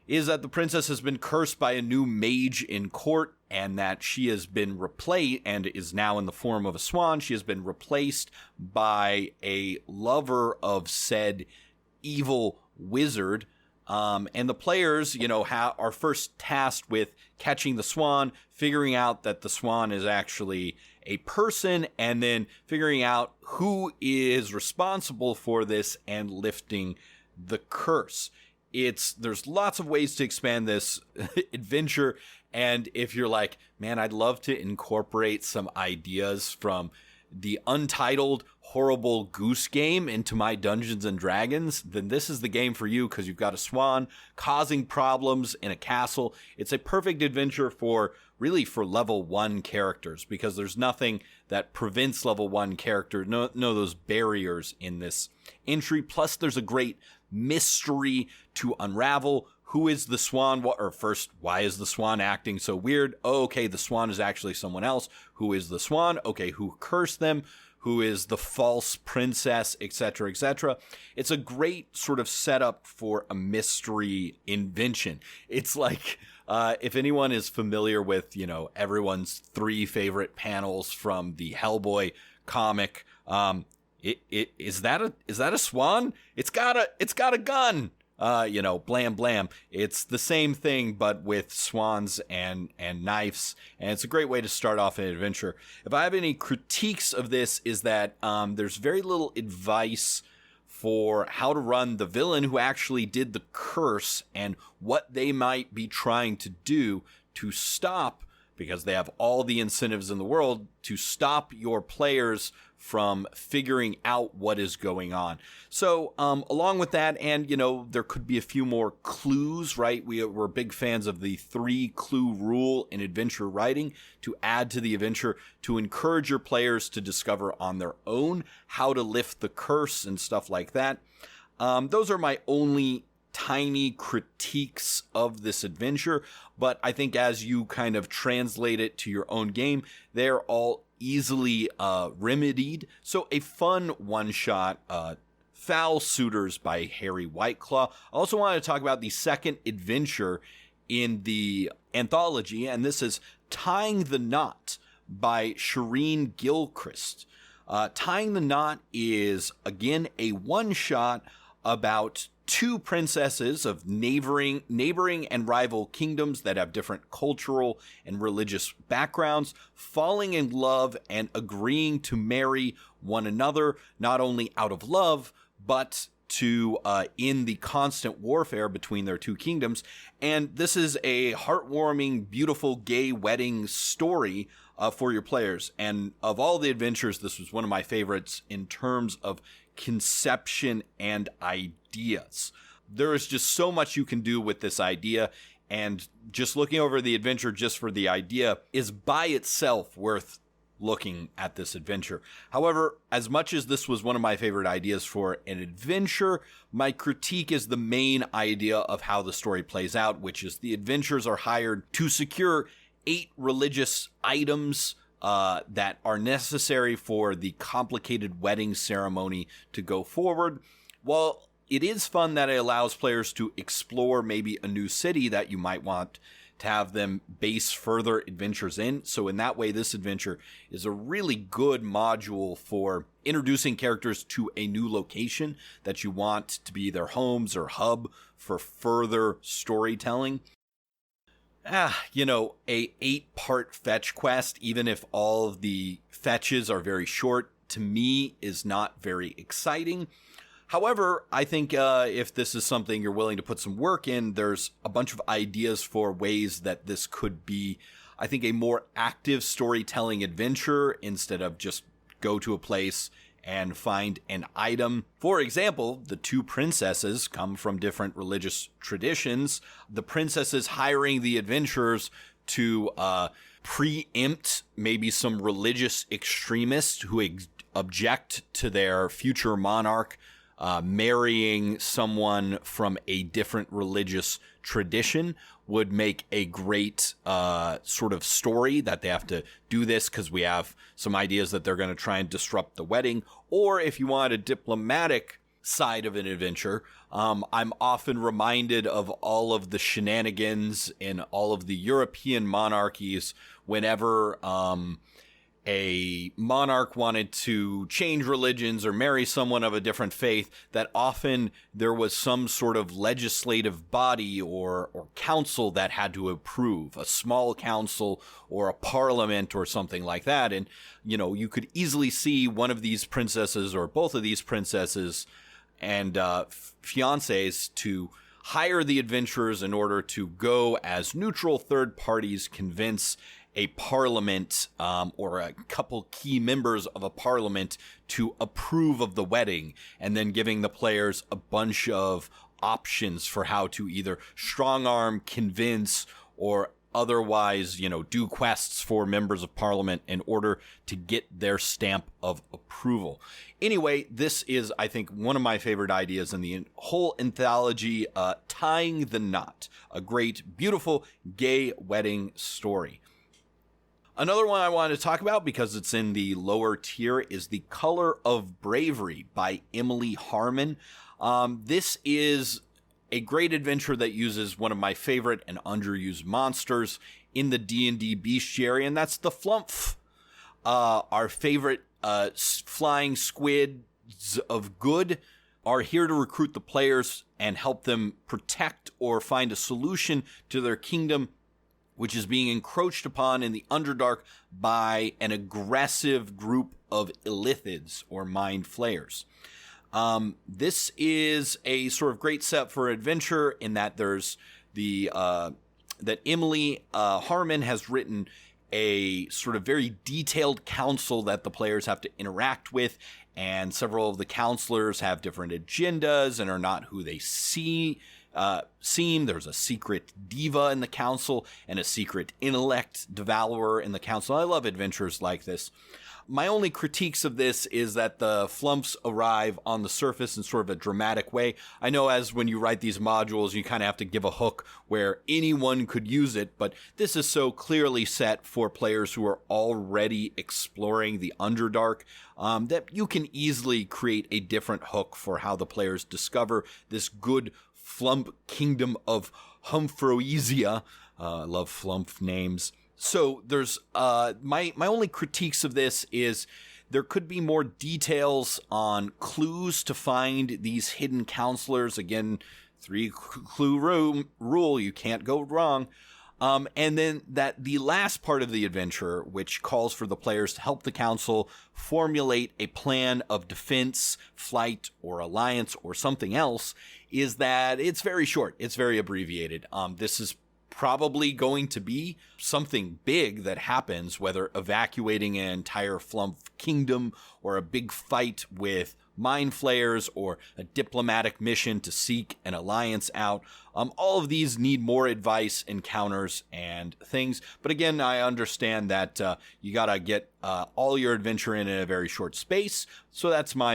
is that the princess has been cursed by a new mage in court, and that she has been replaced, and is now in the form of a swan. She has been replaced by a lover of said evil wizard. And the players, are first tasked with catching the swan, figuring out that the swan is actually a person, and then figuring out who is responsible for this and lifting the curse. There's lots of ways to expand this adventure, and if you're like, man, I'd love to incorporate some ideas from the Untitled Horrible Goose Game into my Dungeons and Dragons, then this is the game for you, because you've got a swan causing problems in a castle. It's a perfect adventure for level 1 characters, because there's nothing that prevents level 1 character, no those barriers in this entry. Plus there's a great mystery to unravel. Who is the swan? Or first, why is the swan acting so weird? Oh, okay, the swan is actually someone else. Who is the swan? Okay, who cursed them? Who is the false princess, etc., etc. It's a great sort of setup for a mystery invention. It's like, if anyone is familiar with, everyone's 3 favorite panels from the Hellboy comic, is that a swan? It's got a gun. blam blam. It's the same thing, but with swans and knives, and it's a great way to start off an adventure. If I have any critiques of this, is that there's very little advice for how to run the villain who actually did the curse and what they might be trying to do to stop, because they have all the incentives in the world to stop your players from figuring out what is going on. So along with that, and there could be a few more clues, right? We're big fans of the 3-clue rule in adventure writing to add to the adventure to encourage your players to discover on their own how to lift the curse and stuff like that. Those are my only tiny critiques of this adventure, but I think as you kind of translate it to your own game, they're all easily remedied. So a fun one-shot, Foul Suitors by Harry Whitelaw. I also wanted to talk about the second adventure in the anthology, and this is Tying the Knot by Sharene Gilchrist. Tying the Knot is, again, a one-shot about two princesses of neighboring and rival kingdoms that have different cultural and religious backgrounds, falling in love and agreeing to marry one another, not only out of love, but to in the constant warfare between their two kingdoms. And this is a heartwarming, beautiful gay wedding story for your players. And of all the adventures, this was one of my favorites in terms of conception and ideas. There is just so much you can do with this idea, and just looking over the adventure just for the idea is by itself worth looking at this adventure. However, as much as this was one of my favorite ideas for an adventure, my critique is the main idea of how the story plays out, which is the adventurers are hired to secure 8 religious items that are necessary for the complicated wedding ceremony to go forward. While it is fun that it allows players to explore maybe a new city that you might want to have them base further adventures in. So in that way, this adventure is a really good module for introducing characters to a new location that you want to be their homes or hub for further storytelling. A 8-part fetch quest, even if all of the fetches are very short, to me is not very exciting. However, I think if this is something you're willing to put some work in, there's a bunch of ideas for ways that this could be, I think, a more active storytelling adventure instead of just go to a place and find an item. For example, the 2 princesses come from different religious traditions. The princesses hiring the adventurers to preempt maybe some religious extremists who object to their future monarch marrying someone from a different religious tradition would make a great sort of story that they have to do this because we have some ideas that they're going to try and disrupt the wedding. Or if you want a diplomatic side of an adventure, I'm often reminded of all of the shenanigans in all of the European monarchies whenever a monarch wanted to change religions or marry someone of a different faith, that often there was some sort of legislative body or council that had to approve, a small council or a parliament or something like that. And, you could easily see one of these princesses or both of these princesses and fiancés to hire the adventurers in order to go as neutral third parties, convince a parliament or a couple key members of a parliament to approve of the wedding, and then giving the players a bunch of options for how to either strong arm, convince, or otherwise, do quests for members of parliament in order to get their stamp of approval. Anyway, this is, I think, one of my favorite ideas in the whole anthology, Tying the Knot, a great, beautiful gay wedding story. Another one I wanted to talk about, because it's in the lower tier, is The Color of Bravery by Emily Harmon. This is a great adventure that uses one of my favorite and underused monsters in the D&D bestiary, and that's the Flumph. Our favorite flying squids of good are here to recruit the players and help them protect or find a solution to their kingdom, which is being encroached upon in the Underdark by an aggressive group of illithids or mind flayers. This is a sort of great setup for adventure in that there's that Emily Harmon has written a sort of very detailed council that the players have to interact with, and several of the counselors have different agendas and are not who they seem. There's a secret diva in the council and a secret intellect devourer in the council. I love adventures like this. My only critiques of this is that the flumps arrive on the surface in sort of a dramatic way. I know as when you write these modules, you kind of have to give a hook where anyone could use it, but this is so clearly set for players who are already exploring the Underdark that you can easily create a different hook for how the players discover this good flump kingdom of Humphroesia. I love flump names. So there's my only critiques of this is there could be more details on clues to find these hidden counselors. Again, 3 clue rule, you can't go wrong. And then that the last part of the adventure, which calls for the players to help the council formulate a plan of defense, flight, or alliance, or something else, is that it's very short. It's very abbreviated. This is probably going to be something big that happens, whether evacuating an entire flump kingdom or a big fight with mind flayers or a diplomatic mission to seek an alliance out. All of these need more advice, encounters, and things. But again, I understand that you gotta get all your adventure in a very short space. So that's my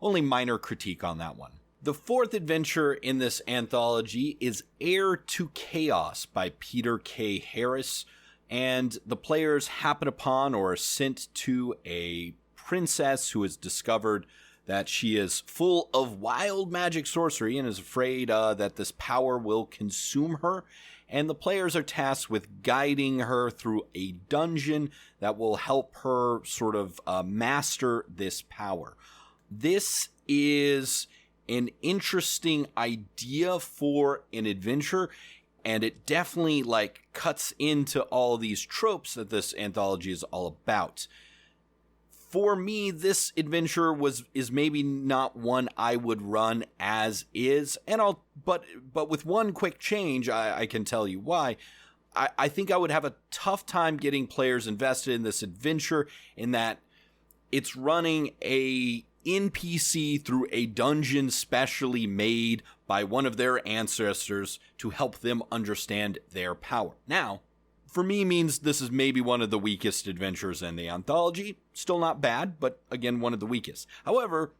only minor critique on that one. The 4th adventure in this anthology is Heir to Chaos by Peter K. Harris, and the players happen upon or are sent to a princess who has discovered that she is full of wild magic sorcery and is afraid that this power will consume her, and the players are tasked with guiding her through a dungeon that will help her sort of master this power. This is an interesting idea for an adventure, and it definitely cuts into all these tropes that this anthology is all about. For me, this adventure is maybe not one I would run as is, and but with one quick change, I can tell you why. I think I would have a tough time getting players invested in this adventure in that it's running a NPC through a dungeon specially made by one of their ancestors to help them understand their power. Now, for me means this is maybe one of the weakest adventures in the anthology. Still not bad, but again, one of the weakest. However,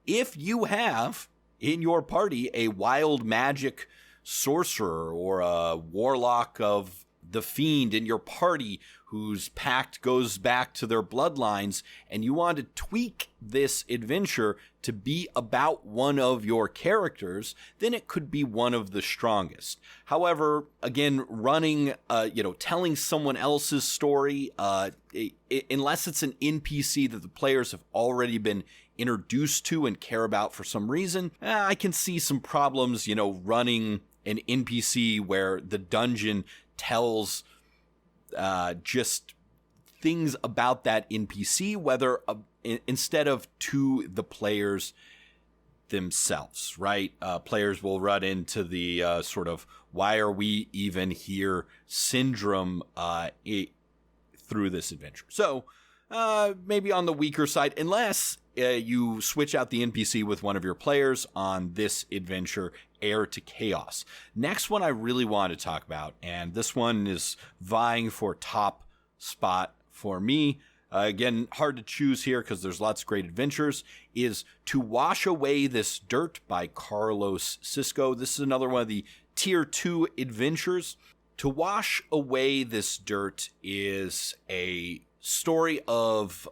if you have in your party a wild magic sorcerer or a warlock of the fiend in your party whose pact goes back to their bloodlines, and you want to tweak this adventure to be about one of your characters, then it could be one of the strongest. However, again, running, telling someone else's story, unless it's an NPC that the players have already been introduced to and care about for some reason, I can see some problems, running an NPC where the dungeon tells just things about that NPC, whether instead of to the players themselves, right? Players will run into the sort of why are we even here syndrome through this adventure. So maybe on the weaker side, unless you switch out the NPC with one of your players on this adventure, Heir to Chaos. Next one I really want to talk about, and this one is vying for top spot for me. Again, hard to choose here because there's lots of great adventures, is To Wash Away This Dirt by Carlos Cisco. This is another one of the Tier 2 adventures. To Wash Away This Dirt is a story of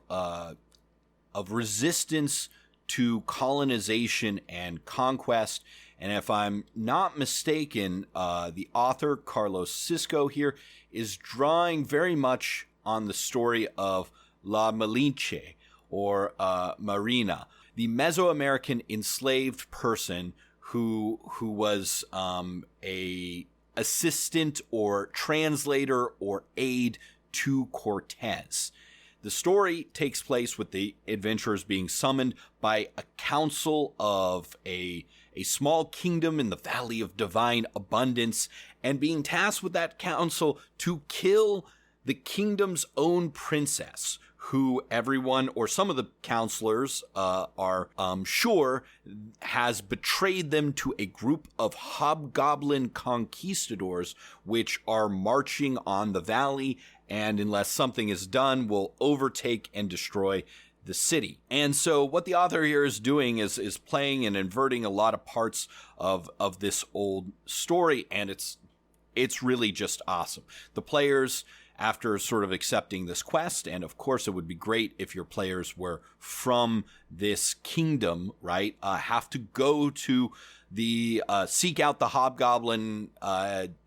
resistance to colonization and conquest. And if I'm not mistaken, the author, Carlos Cisco here, is drawing very much on the story of La Malinche, or Marina. the Mesoamerican enslaved person who was a assistant or translator or aide to Cortez. The story takes place with the adventurers being summoned by a council of a small kingdom in the Valley of Divine Abundance, and being tasked with that council to kill the kingdom's own princess, who everyone or some of the counselors are sure has betrayed them to a group of hobgoblin conquistadors which are marching on the valley, and unless something is done, will overtake and destroy the city. And so what the author here is doing is playing and inverting a lot of parts of this old story, and it's really just awesome. The players, after sort of accepting this quest, and of course it would be great if your players were from this kingdom, right, have to go to the seek out the hobgoblin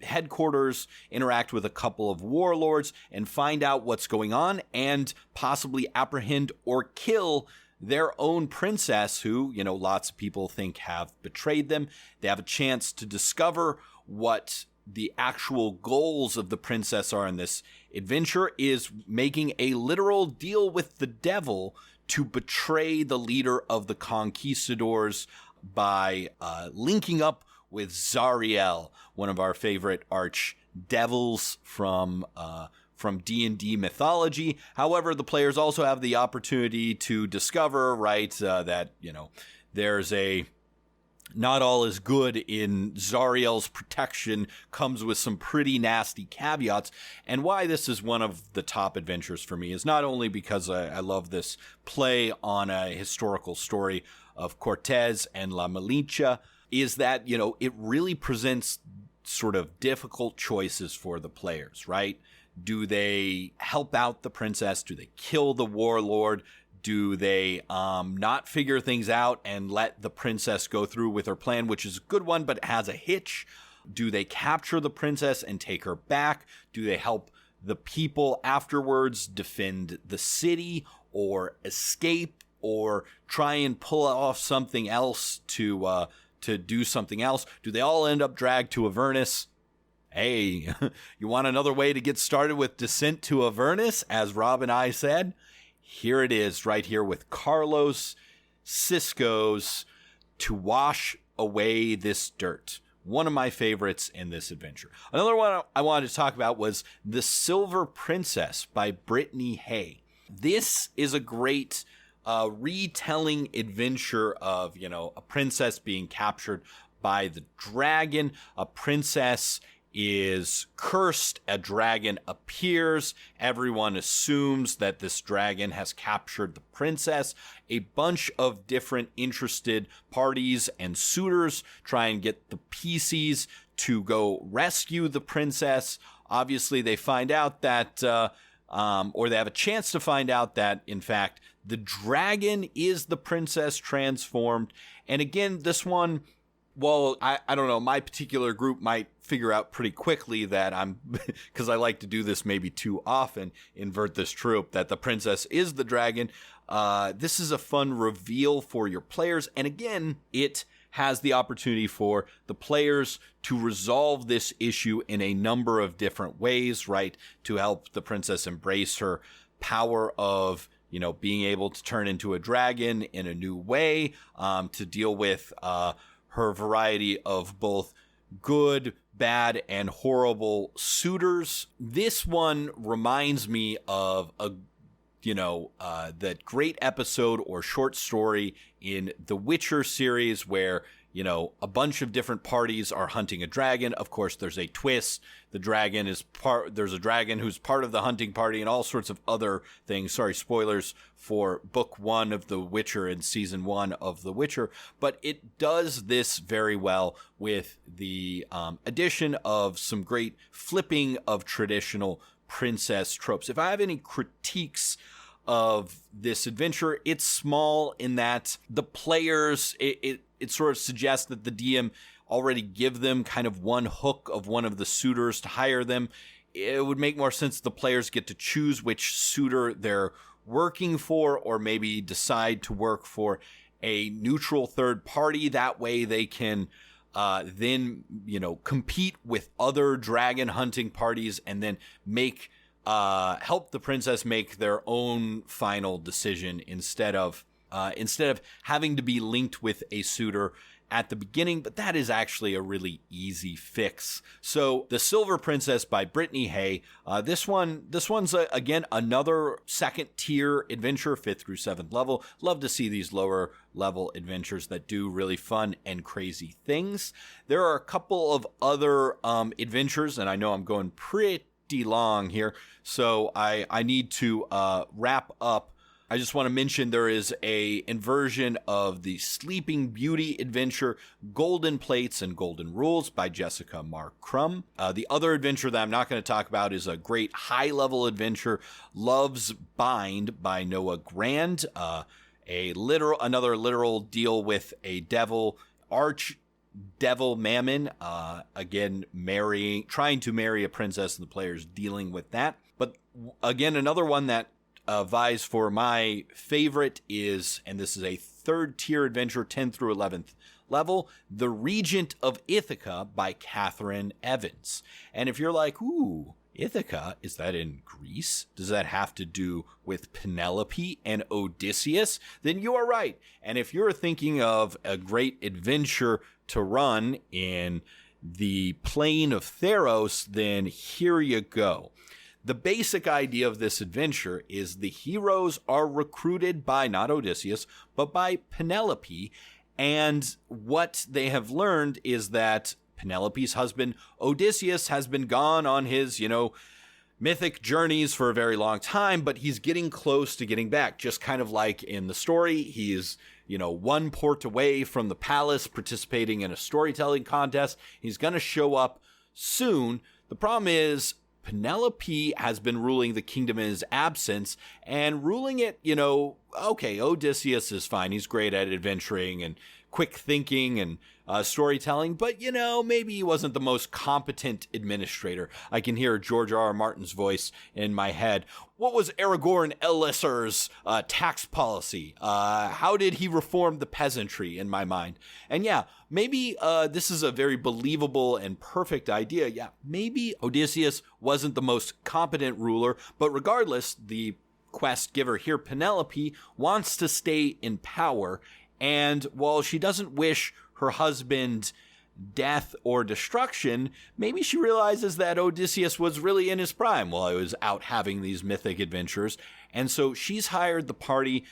headquarters, interact with a couple of warlords, and find out what's going on, and possibly apprehend or kill their own princess, who, you know, lots of people think have betrayed them. They have a chance to discover what the actual goals of the princess are in this adventure, is making a literal deal with the devil to betray the leader of the conquistadors by linking up with Zariel, one of our favorite arch devils from D&D mythology. However, the players also have the opportunity to discover, right, that, you know, there's not all is good in Zariel's protection, comes with some pretty nasty caveats. And why this is one of the top adventures for me is not only because I love this play on a historical story of Cortez and La Milicia, is that, you know, it really presents sort of difficult choices for the players, right? Do they help out the princess? Do they kill the warlord? Do they not figure things out and let the princess go through with her plan, which is a good one, but has a hitch? Do they capture the princess and take her back? Do they help the people afterwards defend the city or escape or try and pull off something else to do something else? Do they all end up dragged to Avernus? Hey, you want another way to get started with Descent to Avernus, as Rob and I said? Here it is right here with Carlos Cisco's To Wash Away This Dirt. One of my favorites in this adventure. Another one I wanted to talk about was The Silver Princess by Brittney Hay. This is a great retelling adventure of, you know, a princess being captured by the dragon. A princess is cursed, a dragon appears, everyone assumes that this dragon has captured the princess. A bunch of different interested parties and suitors try and get the PCs to go rescue the princess. Obviously, they find out that, or they have a chance to find out that, in fact, the dragon is the princess transformed. And again, this one, well, I don't know, my particular group might figure out pretty quickly that I'm, because I like to do this maybe too often, invert this trope, that the princess is the dragon. This is a fun reveal for your players. And again, it has the opportunity for the players to resolve this issue in a number of different ways, right? To help the princess embrace her power of, you know, being able to turn into a dragon in a new way, to deal with her variety of both good, bad, and horrible suitors. This one reminds me of that great episode or short story in the Witcher series where, you know, a bunch of different parties are hunting a dragon. Of course, there's a twist. There's a dragon who's part of the hunting party and all sorts of other things. Sorry, spoilers for book 1 of The Witcher and season 1 of The Witcher. But it does this very well with the addition of some great flipping of traditional princess tropes. If I have any critiques of this adventure, it's small in that the players, it sort of suggests that the DM already give them kind of one hook of one of the suitors to hire them. It would make more sense the players get to choose which suitor they're working for, or maybe decide to work for a neutral third party. That way they can then, compete with other dragon hunting parties and then help the princess make their own final decision instead of having to be linked with a suitor at the beginning. But that is actually a really easy fix. So The Silver Princess by Brittney Hay. This one's again another second tier adventure, 5th through 7th level. Love to see these lower level adventures that do really fun and crazy things. There are a couple of other adventures, and I know I'm going pretty long here, so I need to wrap up. I just want to mention there is a inversion of the Sleeping Beauty adventure, Golden Plates and Golden Rules by Jessica Marcrum. The other adventure that I'm not going to talk about is a great high-level adventure, Love's Bind by Noah Grand. Another literal deal with a devil, Archdevil Mammon, again trying to marry a princess, and the players dealing with that. But again, another one that vies for my favorite is, and this is a 3rd tier adventure, 10th through 11th level, The Regent of Ithaca by Catherine Evans. And if you're like, ooh, Ithaca, is that in Greece? Does that have to do with Penelope and Odysseus? Then you are right. And if you're thinking of a great adventure to run in the plain of Theros, then here you go. The basic idea of this adventure is the heroes are recruited by not Odysseus, but by Penelope. And what they have learned is that Penelope's husband, Odysseus, has been gone on his, mythic journeys for a very long time, but he's getting close to getting back. Just kind of like in the story, he's, one port away from the palace participating in a storytelling contest. He's going to show up soon. The problem is, Penelope has been ruling the kingdom in his absence, and ruling it, okay, Odysseus is fine. He's great at adventuring and quick thinking and storytelling, but, maybe he wasn't the most competent administrator. I can hear George R. R. Martin's voice in my head. What was Aragorn Elessar's tax policy? How did he reform the peasantry, in my mind? And yeah, maybe this is a very believable and perfect idea. Yeah, maybe Odysseus wasn't the most competent ruler, but regardless, the quest giver here, Penelope, wants to stay in power. And while she doesn't wish her husband death or destruction, maybe she realizes that Odysseus was really in his prime while he was out having these mythic adventures. And so she's hired the party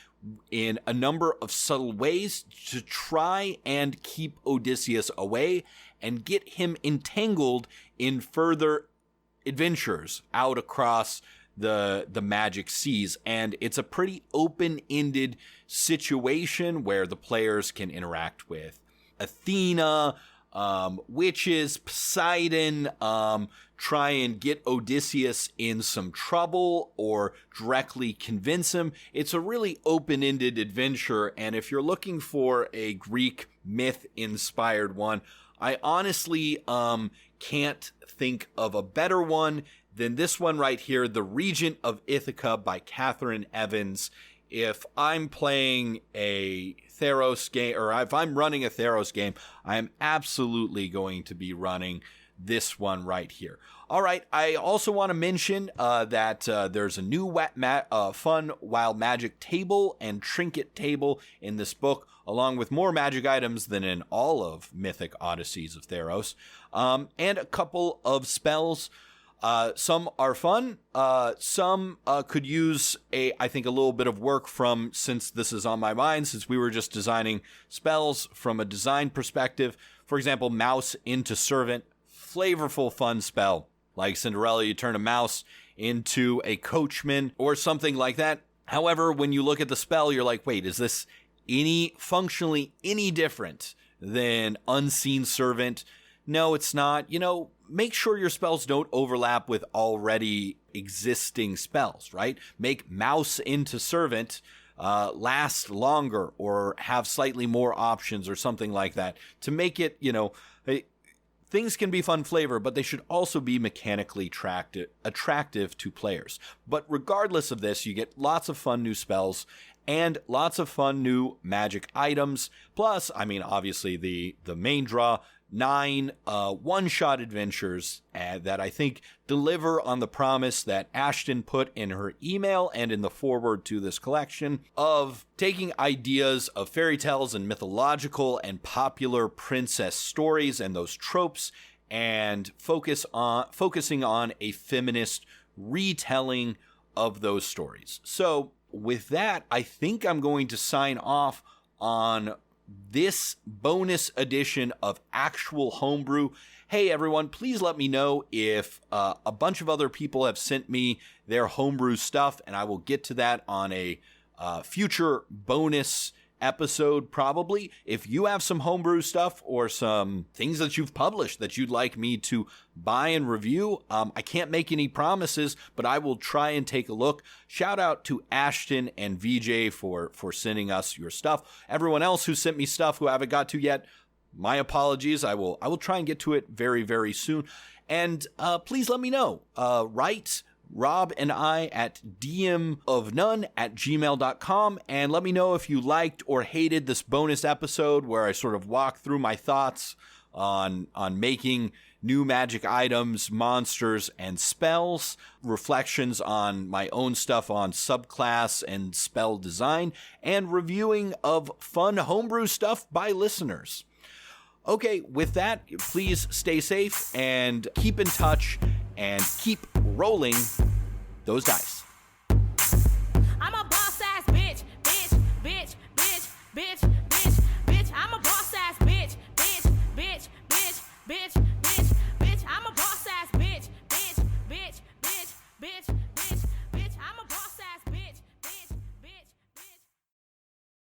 in a number of subtle ways to try and keep Odysseus away and get him entangled in further adventures out across the magic seas. And it's a pretty open-ended situation where the players can interact with Athena, witches, Poseidon, try and get Odysseus in some trouble or directly convince him. It's a really open-ended adventure, and if you're looking for a Greek myth-inspired one, I honestly can't think of a better one than this one right here, The Regent of Ithaca by Catherine Evans. If I'm playing a Theros game, or if I'm running a Theros game, I am absolutely going to be running this one right here. All right, I also want to mention that there's a new fun Wild Magic table and trinket table in this book, along with more magic items than in all of Mythic Odysseys of Theros, and a couple of spells. Some are fun. Some could use I think a little bit of work since this is on my mind, since we were just designing spells from a design perspective. For example, Mouse into Servant, flavorful, fun spell. Like Cinderella, you turn a mouse into a coachman or something like that. However, when you look at the spell, you're like, wait, is this functionally any different than Unseen Servant? No, it's not. Make sure your spells don't overlap with already existing spells, right? Make Mouse into Servant last longer or have slightly more options or something like that to make it, things can be fun flavor, but they should also be mechanically attractive to players. But regardless of this, you get lots of fun new spells, and lots of fun new magic items. Plus, I mean, obviously the main draw, 9 one-shot adventures that I think deliver on the promise that Ashton put in her email and in the foreword to this collection of taking ideas of fairy tales and mythological and popular princess stories and those tropes and focusing on a feminist retelling of those stories. So with that, I think I'm going to sign off on this bonus edition of Actual Homebrew. Hey everyone, please let me know if a bunch of other people have sent me their homebrew stuff, and I will get to that on a future bonus episode probably. If you have some homebrew stuff or some things that you've published that you'd like me to buy and review, I can't make any promises, but I will try and take a look. Shout out to Ashton and VJ for sending us your stuff. Everyone else who sent me stuff who I haven't got to yet, my apologies. I will try and get to it very, very soon. And please let me know. Write Rob and I at dmofnone@gmail.com, and let me know if you liked or hated this bonus episode where I sort of walk through my thoughts on making new magic items, monsters, and spells, reflections on my own stuff on subclass and spell design, and reviewing of fun homebrew stuff by listeners. Okay, with that, please stay safe and keep in touch and keep rolling those dice. I'm a boss ass bitch, bitch, bitch, bitch, bitch.